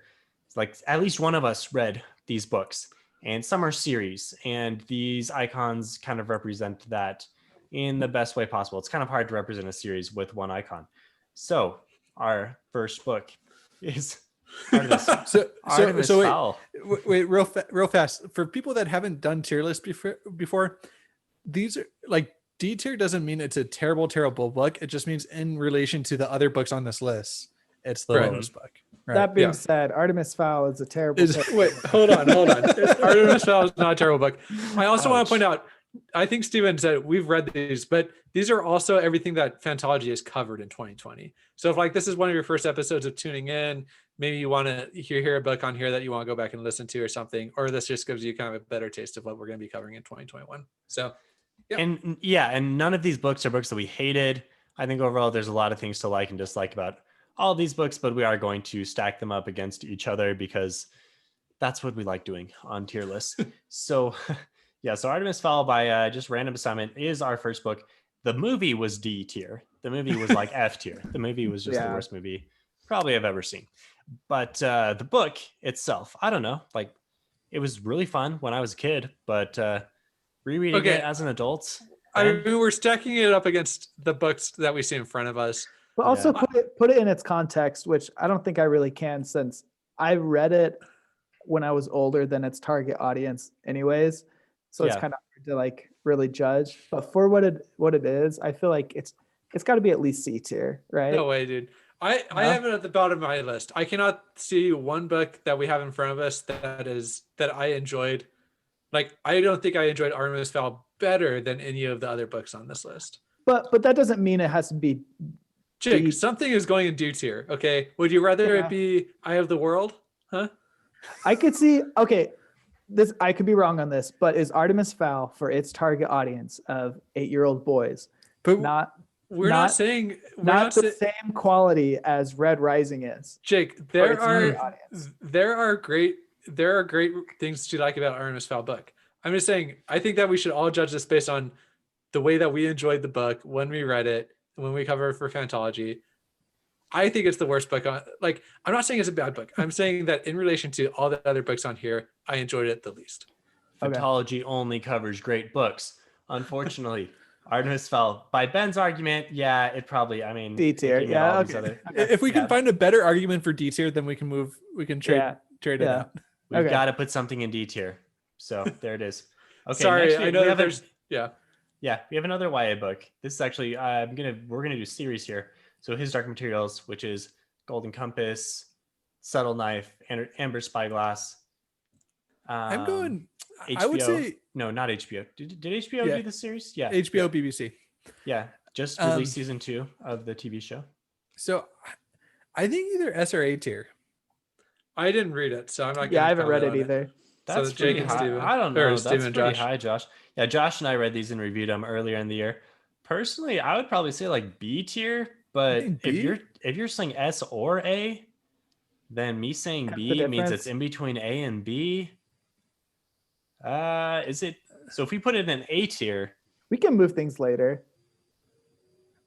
like at least one of us read these books, and some are series, and these icons kind of represent that in the best way possible. It's kind of hard to represent a series with one icon. So our first book is Artemis. Artemis Fowl. Wait, real fast. For people that haven't done tier lists before, these are like D tier doesn't mean it's a terrible book. It just means in relation to the other books on this list, it's the lowest book. Right? That being said, Artemis Fowl is a terrible book. Wait, hold on. Artemis Fowl is not a terrible book. I also want to point out, I think Steven said we've read these, but these are also everything that Fantology has covered in 2020. So if like this is one of your first episodes of tuning in, maybe you want to hear a book on here that you want to go back and listen to or something, or this just gives you kind of a better taste of what we're going to be covering in 2021. So and none of these books are books that we hated. I think overall there's a lot of things to like and dislike about all these books, but we are going to stack them up against each other because that's what we like doing on tier lists. So so Artemis Fowl by just random assignment is our first book. The movie was D tier. The movie was like F tier. The movie was just the worst movie probably I've ever seen. But the book itself, I don't know, like it was really fun when I was a kid, but rereading it as an adult. I mean, we're stacking it up against the books that we see in front of us. But also put it in its context, which I don't think I really can since I read it when I was older than its target audience anyways. So it's kind of hard to like really judge. But for what it is, I feel like it's got to be at least C tier, right? No way, dude. I have it at the bottom of my list. I cannot see one book that we have in front of us that I enjoyed. Like, I don't think I enjoyed Artemis Fowl better than any of the other books on this list. But that doesn't mean it has to be. Jake, something is going in D tier. Okay, would you rather it be Eye of the World? Huh? I could see. Okay, I could be wrong on this, but is Artemis Fowl for its target audience of 8-year-old boys? But not we're not saying we're not the same quality as Red Rising is. Jake, for its there audience. are great things to like about Artemis Fowl book. I'm just saying, I think that we should all judge this based on the way that we enjoyed the book when we read it, when we cover it for Fantology. I think it's the worst book on, like, I'm not saying it's a bad book. I'm saying that in relation to all the other books on here, I enjoyed it the least. Fantology only covers great books. Unfortunately, Artemis Fowl, by Ben's argument, yeah, it probably, I mean, D tier. Yeah. Okay. If we can find a better argument for D tier, then we can trade it out. We've got to put something in D tier. So there it is. Okay. Sorry, next I know there's Yeah, we have another YA book. This is actually we're gonna do series here. So His Dark Materials, which is Golden Compass, Subtle Knife, Amber Spyglass. I'm going. HBO. I would say no, not HBO. Did HBO do the series? Yeah, HBO, BBC. Yeah, just released season 2 of the TV show. So, I think either S or A tier. I didn't read it, so I'm not. Yeah, I haven't read it either. That's so pretty high. Steven, I don't know. That's Steven, pretty Josh. high, Josh. Yeah, Josh and I read these and reviewed them earlier in the year. Personally, I would probably say like B tier, but if you're saying S or A, then me saying B means it's in between A and B. Is it? So if we put it in A tier, we can move things later.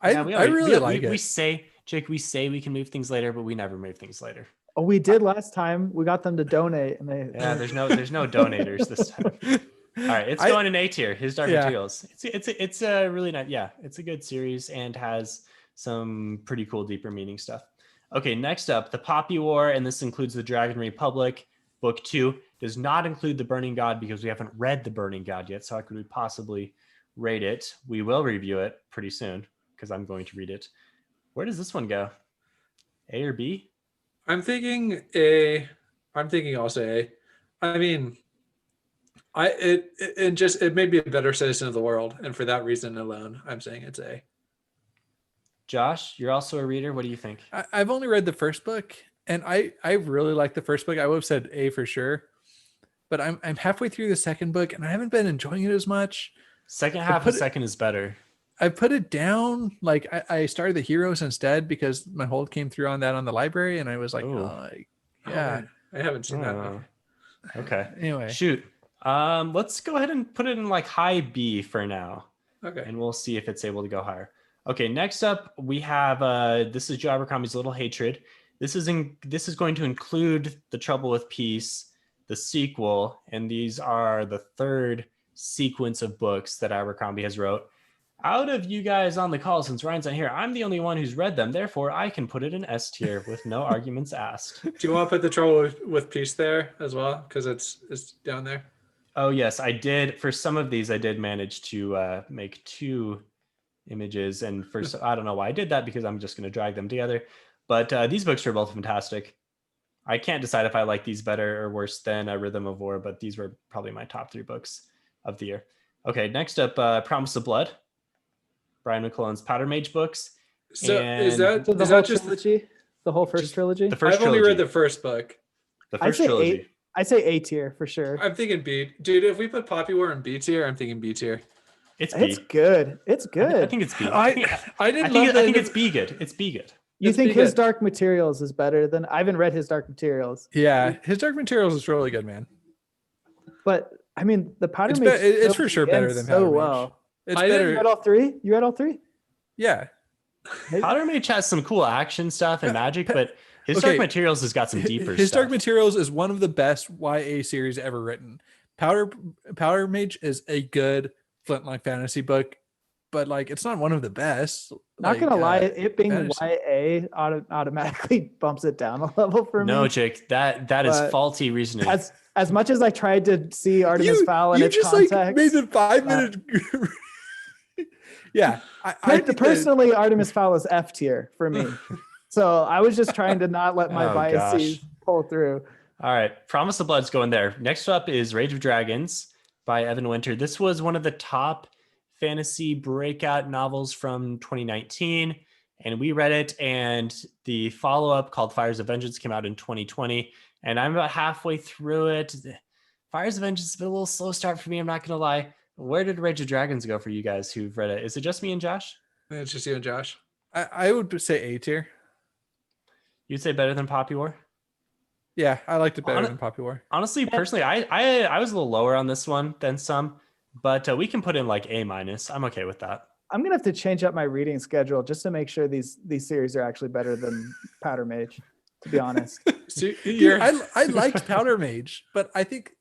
I really like it. We say, Jake, we say we can move things later, but we never move things later. Oh, we did last time. We got them to donate, and they. Yeah, there's no donators this time. All right, it's going in A tier. His Dark Materials. It's a really nice. Yeah, it's a good series and has some pretty cool, deeper meaning stuff. Okay, next up, The Poppy War, and this includes the Dragon Republic. Book 2 does not include The Burning God because we haven't read The Burning God yet. So how could we possibly rate it? We will review it pretty soon because I'm going to read it. Where does this one go? A or B? I'm thinking A. I'm thinking also A. I mean, it made me a better citizen of the world, and for that reason alone, I'm saying it's A. Josh, you're also a reader. What do you think? I've only read the first book, and I really like the first book. I would have said A for sure, but I'm halfway through the second book, and I haven't been enjoying it as much. Second half of second is better. I put it down. Like I started the Heroes instead because my hold came through on that on the library, and I was like, I haven't seen that. Okay. Anyway, shoot. Let's go ahead and put it in like high B for now. Okay. And we'll see if it's able to go higher. Okay. Next up, we have this is Joe Abercrombie's Little Hatred. This is going to include The Trouble with Peace, the sequel, and these are the third sequence of books that Abercrombie has wrote. Out of you guys on the call, since Ryan's not here, I'm the only one who's read them. Therefore, I can put it in S tier with no arguments asked. Do you want to put The Trouble with Peace there as well? Because it's down there. Oh, yes, I did. For some of these, I did manage to make 2 images. And for I don't know why I did that, because I'm just going to drag them together. But these books are both fantastic. I can't decide if I like these better or worse than A Rhythm of War, but these were probably my top 3 books of the year. Okay, next up, Promise of Blood. Brian McClellan's Powder Mage books. So is that just trilogy? The whole first trilogy? The first I've only read the first book. The first trilogy. I say A tier for sure. I'm thinking B. Dude, if we put Poppy War in B tier, I'm thinking B tier. It's B. It's good. It's good. I think it's B. I think it's B good. It's B good. You think His Dark Materials is better than... I haven't read His Dark Materials. Yeah, His Dark Materials is really good, man. But, I mean, the Powder Mage... It's for sure better than Powder Mage. Well. It's better. You read all 3? You read all 3? Yeah. Powder Mage has some cool action stuff and magic, but His Dark Materials has got some deeper stuff. His Dark Materials is one of the best YA series ever written. Powder Mage is a good Flintlock fantasy book, but like it's not one of the best. Not gonna lie, it being fantasy. YA automatically bumps it down a level for me. No, Jake, that is faulty reasoning. As much as I tried to see Artemis Fowl in its context, like made the 5 minute. Yeah, I personally, Artemis Fowl is F tier for me. So I was just trying to not let my biases pull through. All right, Promise of Blood's going there. Next up is Rage of Dragons by Evan Winter. This was one of the top fantasy breakout novels from 2019, and we read it, and the follow-up called Fires of Vengeance came out in 2020, and I'm about halfway through it. Fires of Vengeance has been a little slow start for me, I'm not gonna lie. Where did Rage of Dragons go for you guys who've read it? Is it just me and Josh? It's just you and Josh. I would say A tier. You'd say better than Poppy War? Yeah, I liked it better Hon- than Poppy War. Honestly, personally, I was a little lower on this one than some, but we can put in like A minus. I'm okay with that. I'm gonna have to change up my reading schedule just to make sure these series are actually better than Powder Mage. To be honest, So Dude, I liked Powder Mage, but I think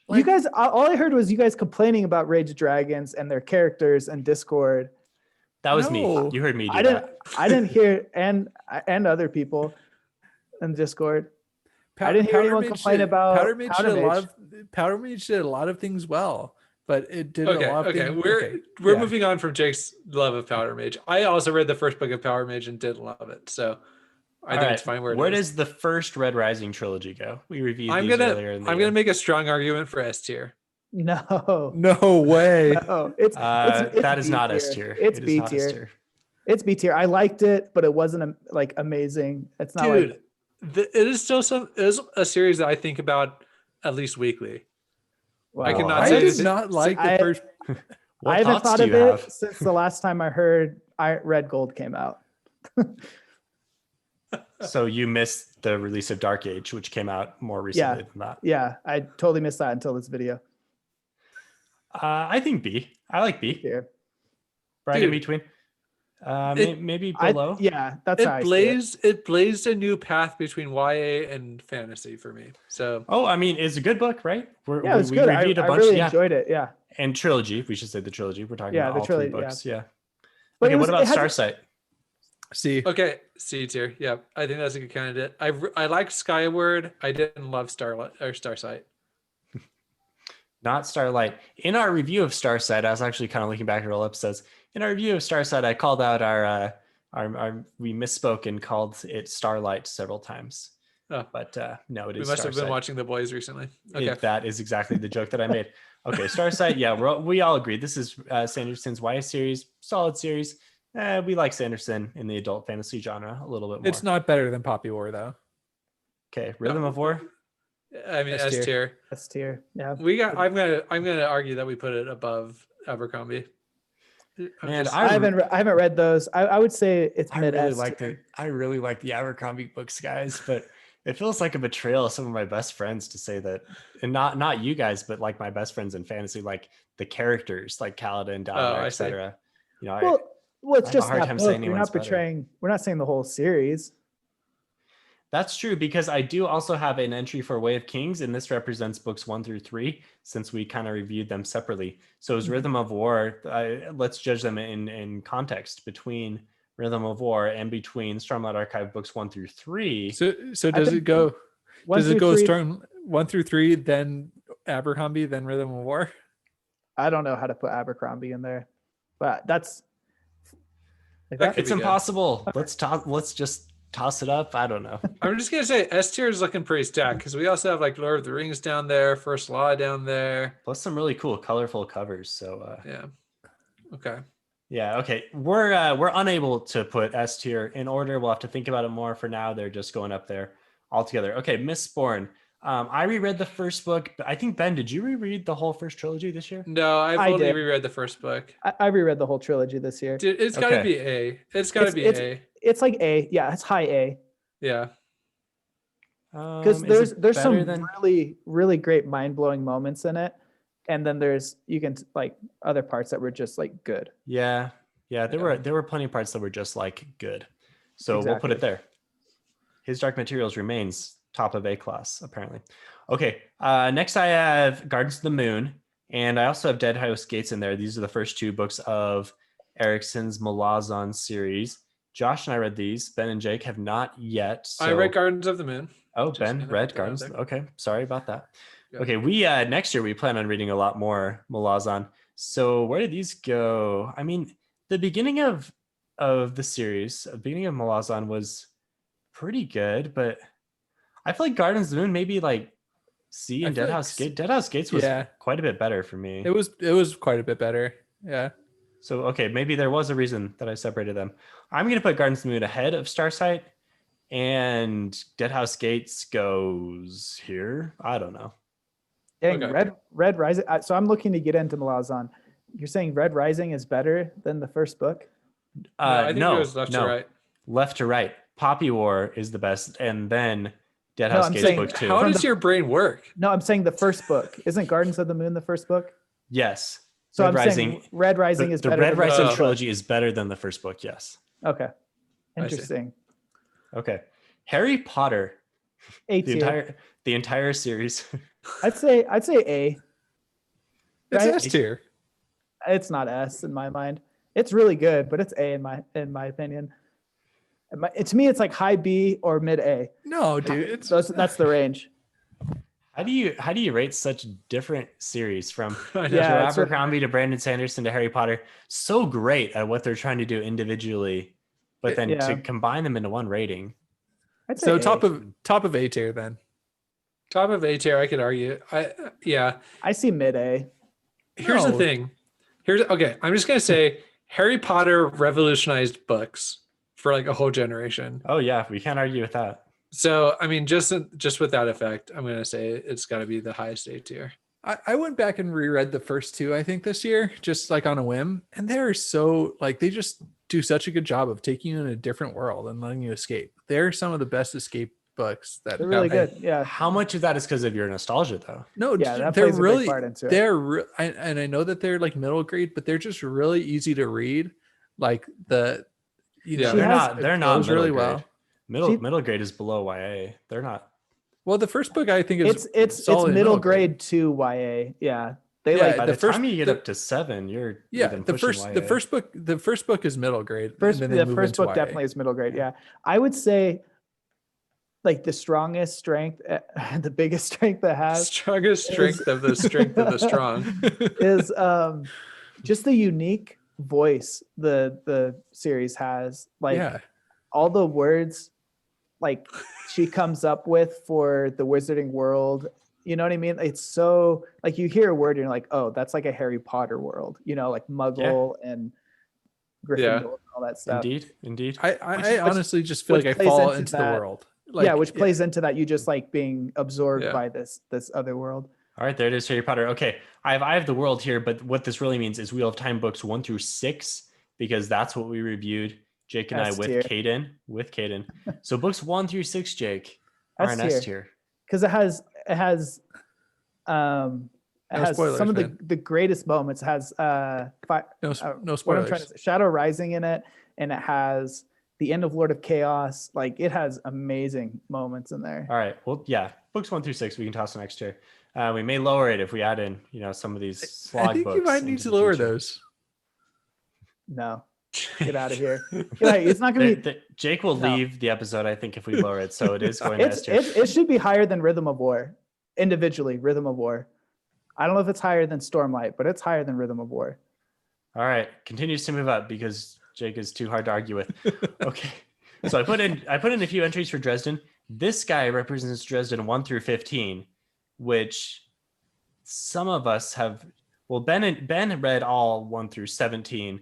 you guys. All I heard was you guys complaining about Rage Dragons and their characters and Discord. That was No. me. You heard me do I didn't. that. I didn't hear and other people in Discord. I didn't hear anyone complain about Powder Mage. Powder Mage. Powder Mage did a lot of things well, but it did a lot of things. We're Yeah. moving on from Jake's love of Powder Mage. I also read the first book of Powder Mage and did love it. So I think it's fine where it is. does the first Red Rising trilogy go? We reviewed I'm these gonna earlier in the I'm year. gonna make a strong argument for S tier. No, No way. no, it's that is B not tier. S tier. It's It is B not S tier. It's B tier. I liked it, but it wasn't like amazing. It's not Dude, like it is still it is a series that I think about at least weekly. wow. I cannot I say did this- not like I- the first. What I haven't thoughts thought do of you it have? since the last time I heard Red Gold came out. So you missed the release of Dark Age, which came out more recently than that. Yeah, I totally missed that until this video. I think B. I like B. Here. Right in Dude. between. Maybe I, below. yeah, that's how I It see it. blazed a new path between YA and fantasy for me. So Oh, I mean, it's a good book, right? Yeah, it was good. I reviewed a bunch. really Yeah. enjoyed it. Yeah, And trilogy. We should say the trilogy. We're talking Yeah, about the all trilogy, three books. Yeah. But Okay, it what about it had- Starsight? See, okay, C tier. Yeah, I think that's a good candidate. I liked Skyward. I didn't love Starsight. Not Starlight. In our review of Starsight, I was actually kind of looking back at all episodes. In our review of Starsight, I called out our we misspoke and called it Starlight several times. Oh. But no, it We is must have been Starsight. watching The Boys recently. Okay. That is exactly the joke that I made. Okay, Starsight. Yeah, we all agree. This is Sanderson's YA series, solid series. We like Sanderson in the adult fantasy genre a little bit more. it's not better than Poppy War though. Okay, Rhythm of War. I mean, S S tier. tier. S tier. Yeah, I'm gonna argue that we put it above Abercrombie. Man, I haven't read those. I would say it's I mid really S like tier. I really like the Abercrombie books, guys, but it feels like a betrayal of some of my best friends to say that, and not you guys, but like my best friends in fantasy, like the characters, like Kaladin, Dalinar, I see. etc. You know, Well, it's I have a just hard that time book. saying We're anyone's not better. betraying. We're not saying the whole series. that's true because I do also have an entry for Way of Kings, and this represents books 1 through 3, since we kind of reviewed them separately. So as Rhythm of War, let's judge them in context between Rhythm of War and between Stormlight Archive books 1 through 3. So does think it go? One Does it through go three- strong 1 through 3, then Abercrombie, then Rhythm of War? I don't know how to put Abercrombie in there, but that's. Like That that- could It's be good. impossible. Let's just toss it up. I don't know. I'm just gonna say S tier is looking pretty stacked because we also have like Lord of the Rings down there, First Law down there. Plus some really cool, colorful covers. So Yeah. Okay. yeah, okay. We're unable to put S tier in order. We'll have to think about it more. For now, they're just going up there altogether. Okay, Mistborn. I reread the first book. I think Ben, did you reread the whole first trilogy this year? No, I've I only did. reread the first book. I reread the whole trilogy this year. Dude, it's gotta Okay. be A. It's gotta be A. It's like A. Yeah, it's high A. Yeah. Because Is it there's some better than- really great mind blowing moments in it, and then there's like other parts that were just like good. Yeah. There were plenty of parts that were just like good. So we'll put Exactly. it there. His Dark Materials remains top of A class, apparently. Okay. Next I have Gardens of the Moon, and I also have Dead House Gates in there. These are the first 2 books of Erickson's Malazan series. Josh and I read these. Ben and Jake have not yet. I so- read Gardens of the Moon. Oh, Just Ben gonna read put that out Gardens. there. Okay, sorry about that. Yeah. Okay, we next year we plan on reading a lot more Malazan. So where did these go? I mean, the beginning of the series, the beginning of Malazan was pretty good, but I feel like Gardens of the Moon maybe like C I and feel Dead like House Gate. Dead House Gates was Yeah. quite a bit better for me. It was quite a bit better. Yeah. So okay, maybe there was a reason that I separated them. I'm gonna put Gardens of the Moon ahead of Starsight, and Dead House Gates goes here. I don't know. Dang, Okay. Red Rising. So I'm looking to get into Malazan. You're saying Red Rising is better than the first book? I think no, it was left to no. right. Left to right. Poppy War is the best, and then Dead No, House I'm Gates saying- book 2. How From does the- your brain work? No, I'm saying the first book. Isn't Gardens of the Moon the first book? Yes. So Red I'm Rising. saying Red Rising The, is the better Red than Rising the first trilogy is better than the first book. Yes. book. Okay. I see. Interesting. Okay. Harry Potter. A The tier. entire series. I'd say A. It's Right? S tier. It's not S in my mind. It's really good, but it's A in my opinion. To me, it's like high B or mid A. No, dude, it's That's the range. How do you rate such different series from I know. Joe Yeah, it's Abercrombie to Brandon Sanderson to Harry Potter? So great at what they're trying to do individually, but then Yeah. to combine them into one rating. I'd say so A. top of A tier then. Top of A tier, I could argue. I see mid A. Here's the No. thing. Okay. I'm just gonna say Harry Potter revolutionized books for like a whole generation. Oh yeah, we can't argue with that. So I mean, just with that effect, I'm gonna say it's got to be the highest A tier. I went back and reread the first two, I think, this year, just like on a whim. And they're so like they just do such a good job of taking you in a different world and letting you escape. They're some of the best escape books that They're really have- good. Yeah. How much of that is because of your nostalgia, though? No, Yeah, that they're plays a big really part into it. and I know that they're like middle grade, but they're just really easy to read. Like the you Yeah. know, She They're has- not. They're it not flows middle really grade. well. Middle grade is below YA. They're not. Well, the first book I think is It's solid middle grade to YA. Yeah. They Yeah, like By the the first- time you get the- up to 7, you're Yeah, even the pushing YA. the first book is middle grade. first and then they the move first into book YA. definitely is middle grade. Yeah. I would say like the strongest strength, the biggest strength it has Strongest strength of the strength of the strong. is just the unique voice the series has. Like yeah. all the words like she comes up with for the wizarding world. You know what I mean? It's so like you hear a word and you're like, oh, that's like a Harry Potter world, like Muggle and Gryffindor Yeah. and all that stuff. Indeed. I honestly just feel which like I plays fall into into the that. world. Like, Yeah, which plays into that you just like being absorbed Yeah. by this other world. All right, there it is, Harry Potter. Okay, I have the world here, but what this really means is Wheel of Time books 1 through 6, because that's what we reviewed, Jake and I S with tier. Caden. So books 1 through 6, Jake, are an S tier. Because it has some spoilers, of man. the greatest moments. It has no what I'm trying spoilers. to say, Shadow Rising in it, and it has the end of Lord of Chaos. Like it has amazing moments in there. All right, well, yeah, books 1 through 6 we can toss next year. We may lower it if we add in, some of these slog I think books. you might need into to the lower future. those. No, get out of here. It's not gonna be. Jake will No. leave the episode, I think, if we lower it. So it is going to S tier. It should be higher than Rhythm of War. Individually, Rhythm of War. I don't know if it's higher than Stormlight, but it's higher than Rhythm of War. All right, continues to move up because Jake is too hard to argue with. Okay, so I put in a few entries for Dresden. This guy represents Dresden 1 through 15, which some of us have. Well, Ben read all 1 through 17,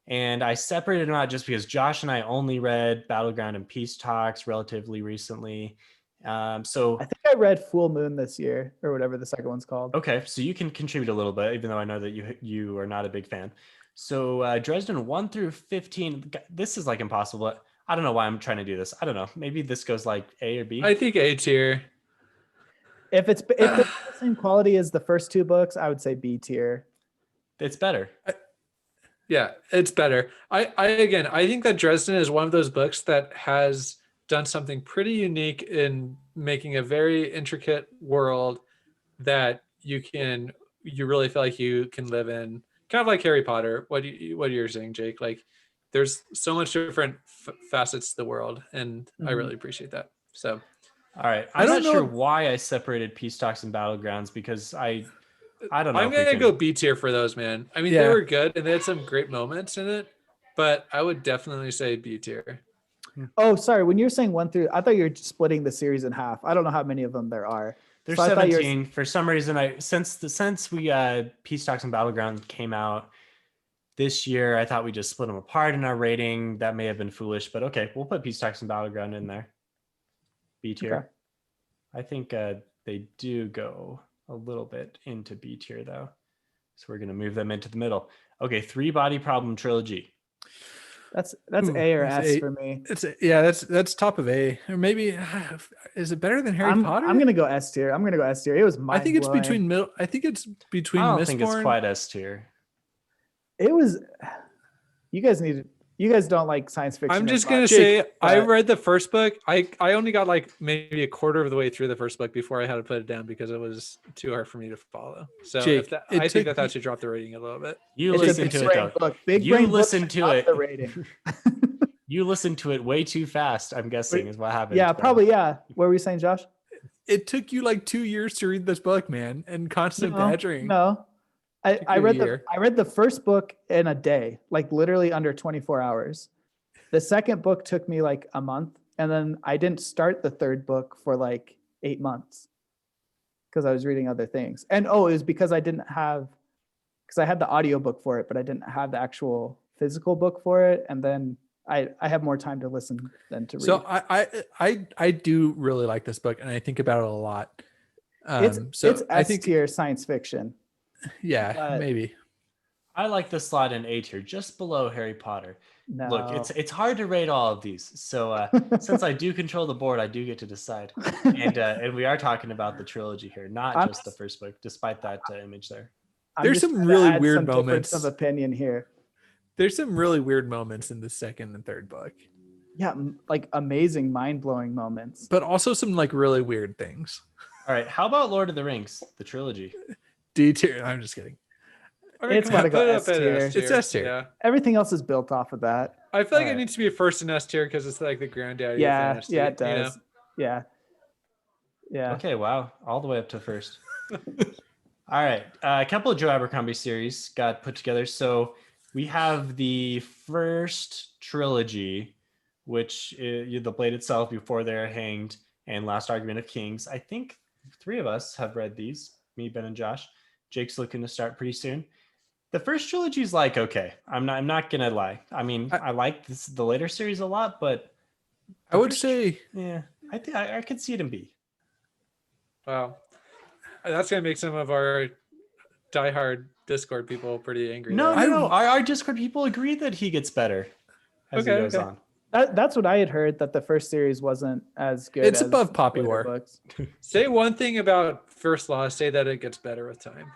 and I separated them out just because Josh and I only read Battleground and Peace Talks relatively recently. So I think I read Full Moon this year, or whatever the second one's called. okay, so you can contribute a little bit, even though I know that you are not a big fan. So Dresden 1 through 15. This is like impossible. I don't know why I'm trying to do this. I don't know. Maybe this goes like A or B. I think A tier. If they're the same quality as the first two books, I would say B tier. It's better. Yeah, it's better. I think that Dresden is one of those books that has done something pretty unique in making a very intricate world that you really feel like you can live in, kind of like Harry Potter. What you're saying, Jake? Like, there's so much different facets to the world, and I really appreciate that. So, All right, I I'm don't not know sure if- why I separated Peace Talks and Battlegrounds because I don't know. I'm if we gonna can- go B tier for those, man. I mean, Yeah. they were good and they had some great moments in it, but I would definitely say B tier. Oh, sorry. When you're saying 1 through, I thought you were splitting the series in half. I don't know how many of them there are. There's So I thought you were- 17. For some reason, since we Peace Talks and Battleground came out this year, I thought we just split them apart in our rating. That may have been foolish, but okay, we'll put Peace Talks and Battleground in there. B tier. Okay. I think they do go a little bit into B tier though, so we're gonna move them into the middle. Okay, 3 Body Problem trilogy. That's Ooh, A or that's S A. for me. That's top of A. Or maybe is it better than Harry Potter? I'm gonna go S tier. It was mind I think it's blowing. between middle. I think it's between. I don't think it's Mistborn. quite S tier. It was. You guys don't like science fiction. I'm just as gonna much, say I but- read the first book. I only got like maybe a quarter of the way through the first book before I had to put it down because it was too hard for me to follow. So Jake, I think that should drop the rating a little bit. You It's a listen big to it brain though. book. Big You brain book listen should to up it. The rating. You listen to it way too fast, I'm guessing, is what happened. Yeah, probably. Yeah. What were you saying, Josh? It took you like 2 years to read this book, man, and constant badgering. No. Took I you a read year. I read the first book in a day, like literally under 24 hours. The second book took me like a month, and then I didn't start the third book for like 8 months because I was reading other things. And it was because I had the audiobook for it, but I didn't have the actual physical book for it. And then I have more time to listen than to read. So I do really like this book, and I think about it a lot. It's I S think tier science fiction. yeah, but- maybe. I like the slot in A tier, just below Harry Potter. No. Look, it's hard to rate all of these. So since I do control the board, I do get to decide. And we are talking about the trilogy here, not I'm just the first book, despite that image there. I'm There's just some trying to really add weird some difference moments. of opinion here. There's some really weird moments in the second and third book, Yeah, like amazing, mind-blowing moments. but also some like really weird things. All right, how about Lord of the Rings, the trilogy? D tier. I'm just kidding. I mean, It's come on, gotta go put it S up at tier. S tier. It's S tier. Yeah. Everything else is built off of that. I feel like it Alright. needs to be first in S tier because it's like the granddaddy of Yeah, fantasy. yeah, it you know? does. Yeah. Okay, wow, all the way up to first. All right, a couple of Joe Abercrombie series got put together. So we have the first trilogy, which is The Blade Itself, Before They're Hanged, and Last Argument of Kings. I think 3 of us have read these, me, Ben, and Josh. Jake's looking to start pretty soon. The first trilogy is like, okay, I'm not gonna lie. I mean, I like the later series a lot, but I would say yeah, I think I could see it in B. Wow. That's going to make some of our diehard Discord people pretty angry. No, there. no. Our Discord people agree that he gets better as he Okay, goes okay. on. That's what I had heard, that the first series wasn't as good. It's as above Poppy later War. books. Say one thing about First Law. Say that it gets better with time.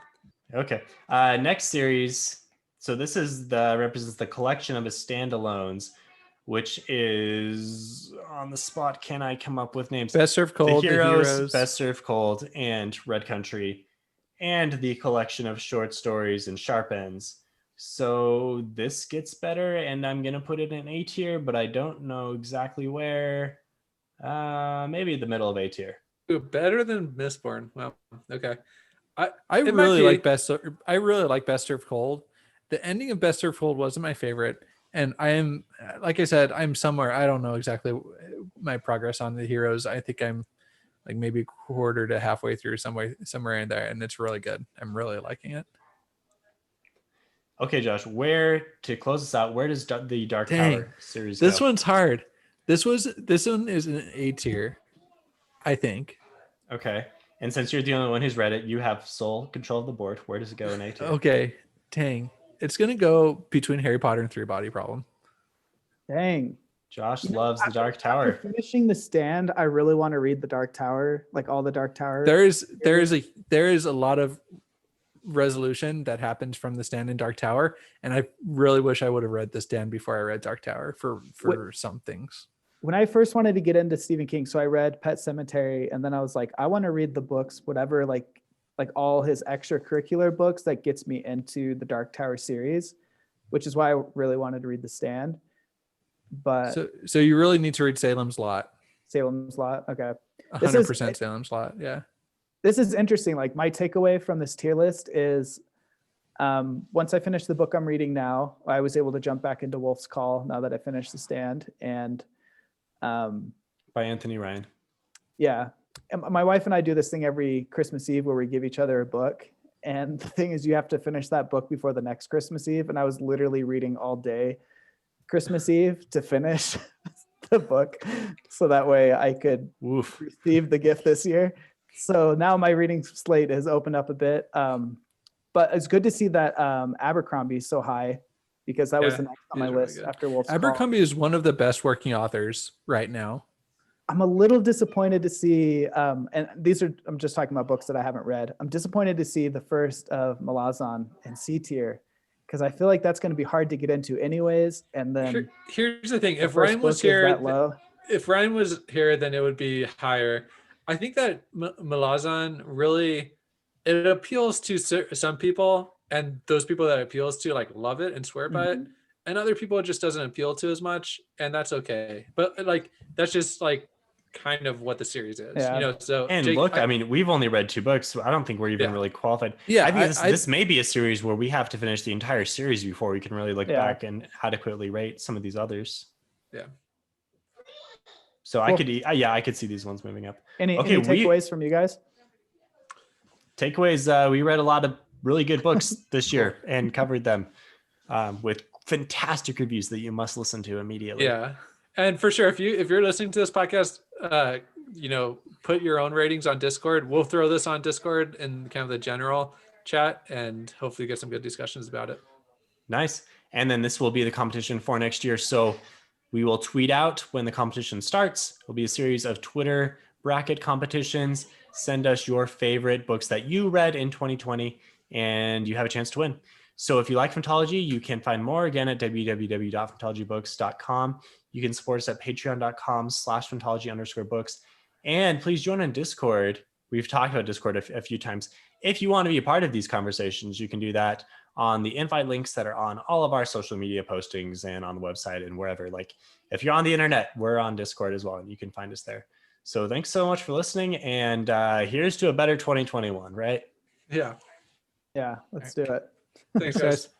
Okay. Next series. So this represents the collection of his standalones, which is on the spot. Can I come up with names? Best Served Cold, the Heroes, Best Served Cold, and Red Country, and the collection of short stories and Sharp Ends. So this gets better, and I'm gonna put it in A tier, but I don't know exactly where. Maybe the middle of A tier. Ooh, better than Mistborn. Well, okay. I It might really be- like Best Served Cold. The ending of Best Served Cold wasn't my favorite, and I am, like I said, I'm somewhere. I don't know exactly my progress on the Heroes. I think I'm like maybe a quarter to halfway through, somewhere in there, and it's really good. I'm really liking it. Okay, Josh, to close this out, where does the Dark Dang. Tower series This go? one's hard. This one is an A tier, I think. Okay. And since you're the only one who's read it, you have sole control of the board. Where does it go in A tier? Okay, dang. It's gonna go between Harry Potter and Three Body Problem. Dang. Josh loves the Dark Tower. After finishing The Stand, I really want to read the Dark Tower, like all the Dark Tower. There is a lot of resolution that happens from The Stand and Dark Tower, and I really wish I would have read The Stand before I read Dark Tower for some things. When I first wanted to get into Stephen King, so I read Pet Sematary, and then I was like, I want to read the books, whatever, like all his extracurricular books that gets me into the Dark Tower series, which is why I really wanted to read The Stand. But So you really need to read Salem's Lot. Salem's Lot, okay. This is- 100% Salem's Lot. Yeah. This is interesting. Like my takeaway from this tier list is once I finished the book I'm reading now, I was able to jump back into Wolf's Call now that I finished The Stand. And By Anthony Ryan. yeah, and my wife and I do this thing every Christmas Eve where we give each other a book. And the thing is, you have to finish that book before the next Christmas Eve. And I was literally reading all day Christmas Eve to finish the book. So that way I could Woof. receive the gift this year. So now my reading slate has opened up a bit. But it's good to see that Abercrombie is so high because that was Yeah, the next on he my is really list good. after Wolf's Call. Abercrombie is one of the best working authors right now. I'm a little disappointed to see, and I'm just talking about books that I haven't read. I'm disappointed to see the first of Malazan and C Tier, because I feel like that's going to be hard to get into anyways. And then Here's the thing: the if first Ryan was book is here, that low. if Ryan was here, then it would be higher. I think that Malazan really, it appeals to some people, and those people that it appeals to like love it and swear by it, and other people it just doesn't appeal to as much, and that's okay. But like that's just like kind of what the series is, Yeah. you know. So And Jake, look, I mean, we've only read 2 books, so I don't think we're even really qualified. Yeah, I think this may be a series where we have to finish the entire series before we can really look back and adequately rate some of these others. Yeah. So cool. I could see these ones moving up. Any takeaways from you guys? Takeaways, we read a lot of really good books this year and covered them with fantastic reviews that you must listen to immediately. Yeah. And for sure, if you're listening to this podcast, you know, put your own ratings on Discord. We'll throw this on Discord in kind of the general chat and hopefully get some good discussions about it. Nice. And then this will be the competition for next year. So we will tweet out when the competition starts. It'll be a series of Twitter bracket competitions. Send us your favorite books that you read in 2020 and you have a chance to win. So if you like Fantology, you can find more again at www.fantologybooks.com. You can support us at patreon.com/Fantology_books. And please join on Discord. We've talked about Discord a few times. If you want to be a part of these conversations, you can do that on the invite links that are on all of our social media postings and on the website and wherever. Like if you're on the internet, we're on Discord as well, and you can find us there. So thanks so much for listening. And here's to a better 2021, right? Yeah. Yeah, let's do it. Thanks, guys.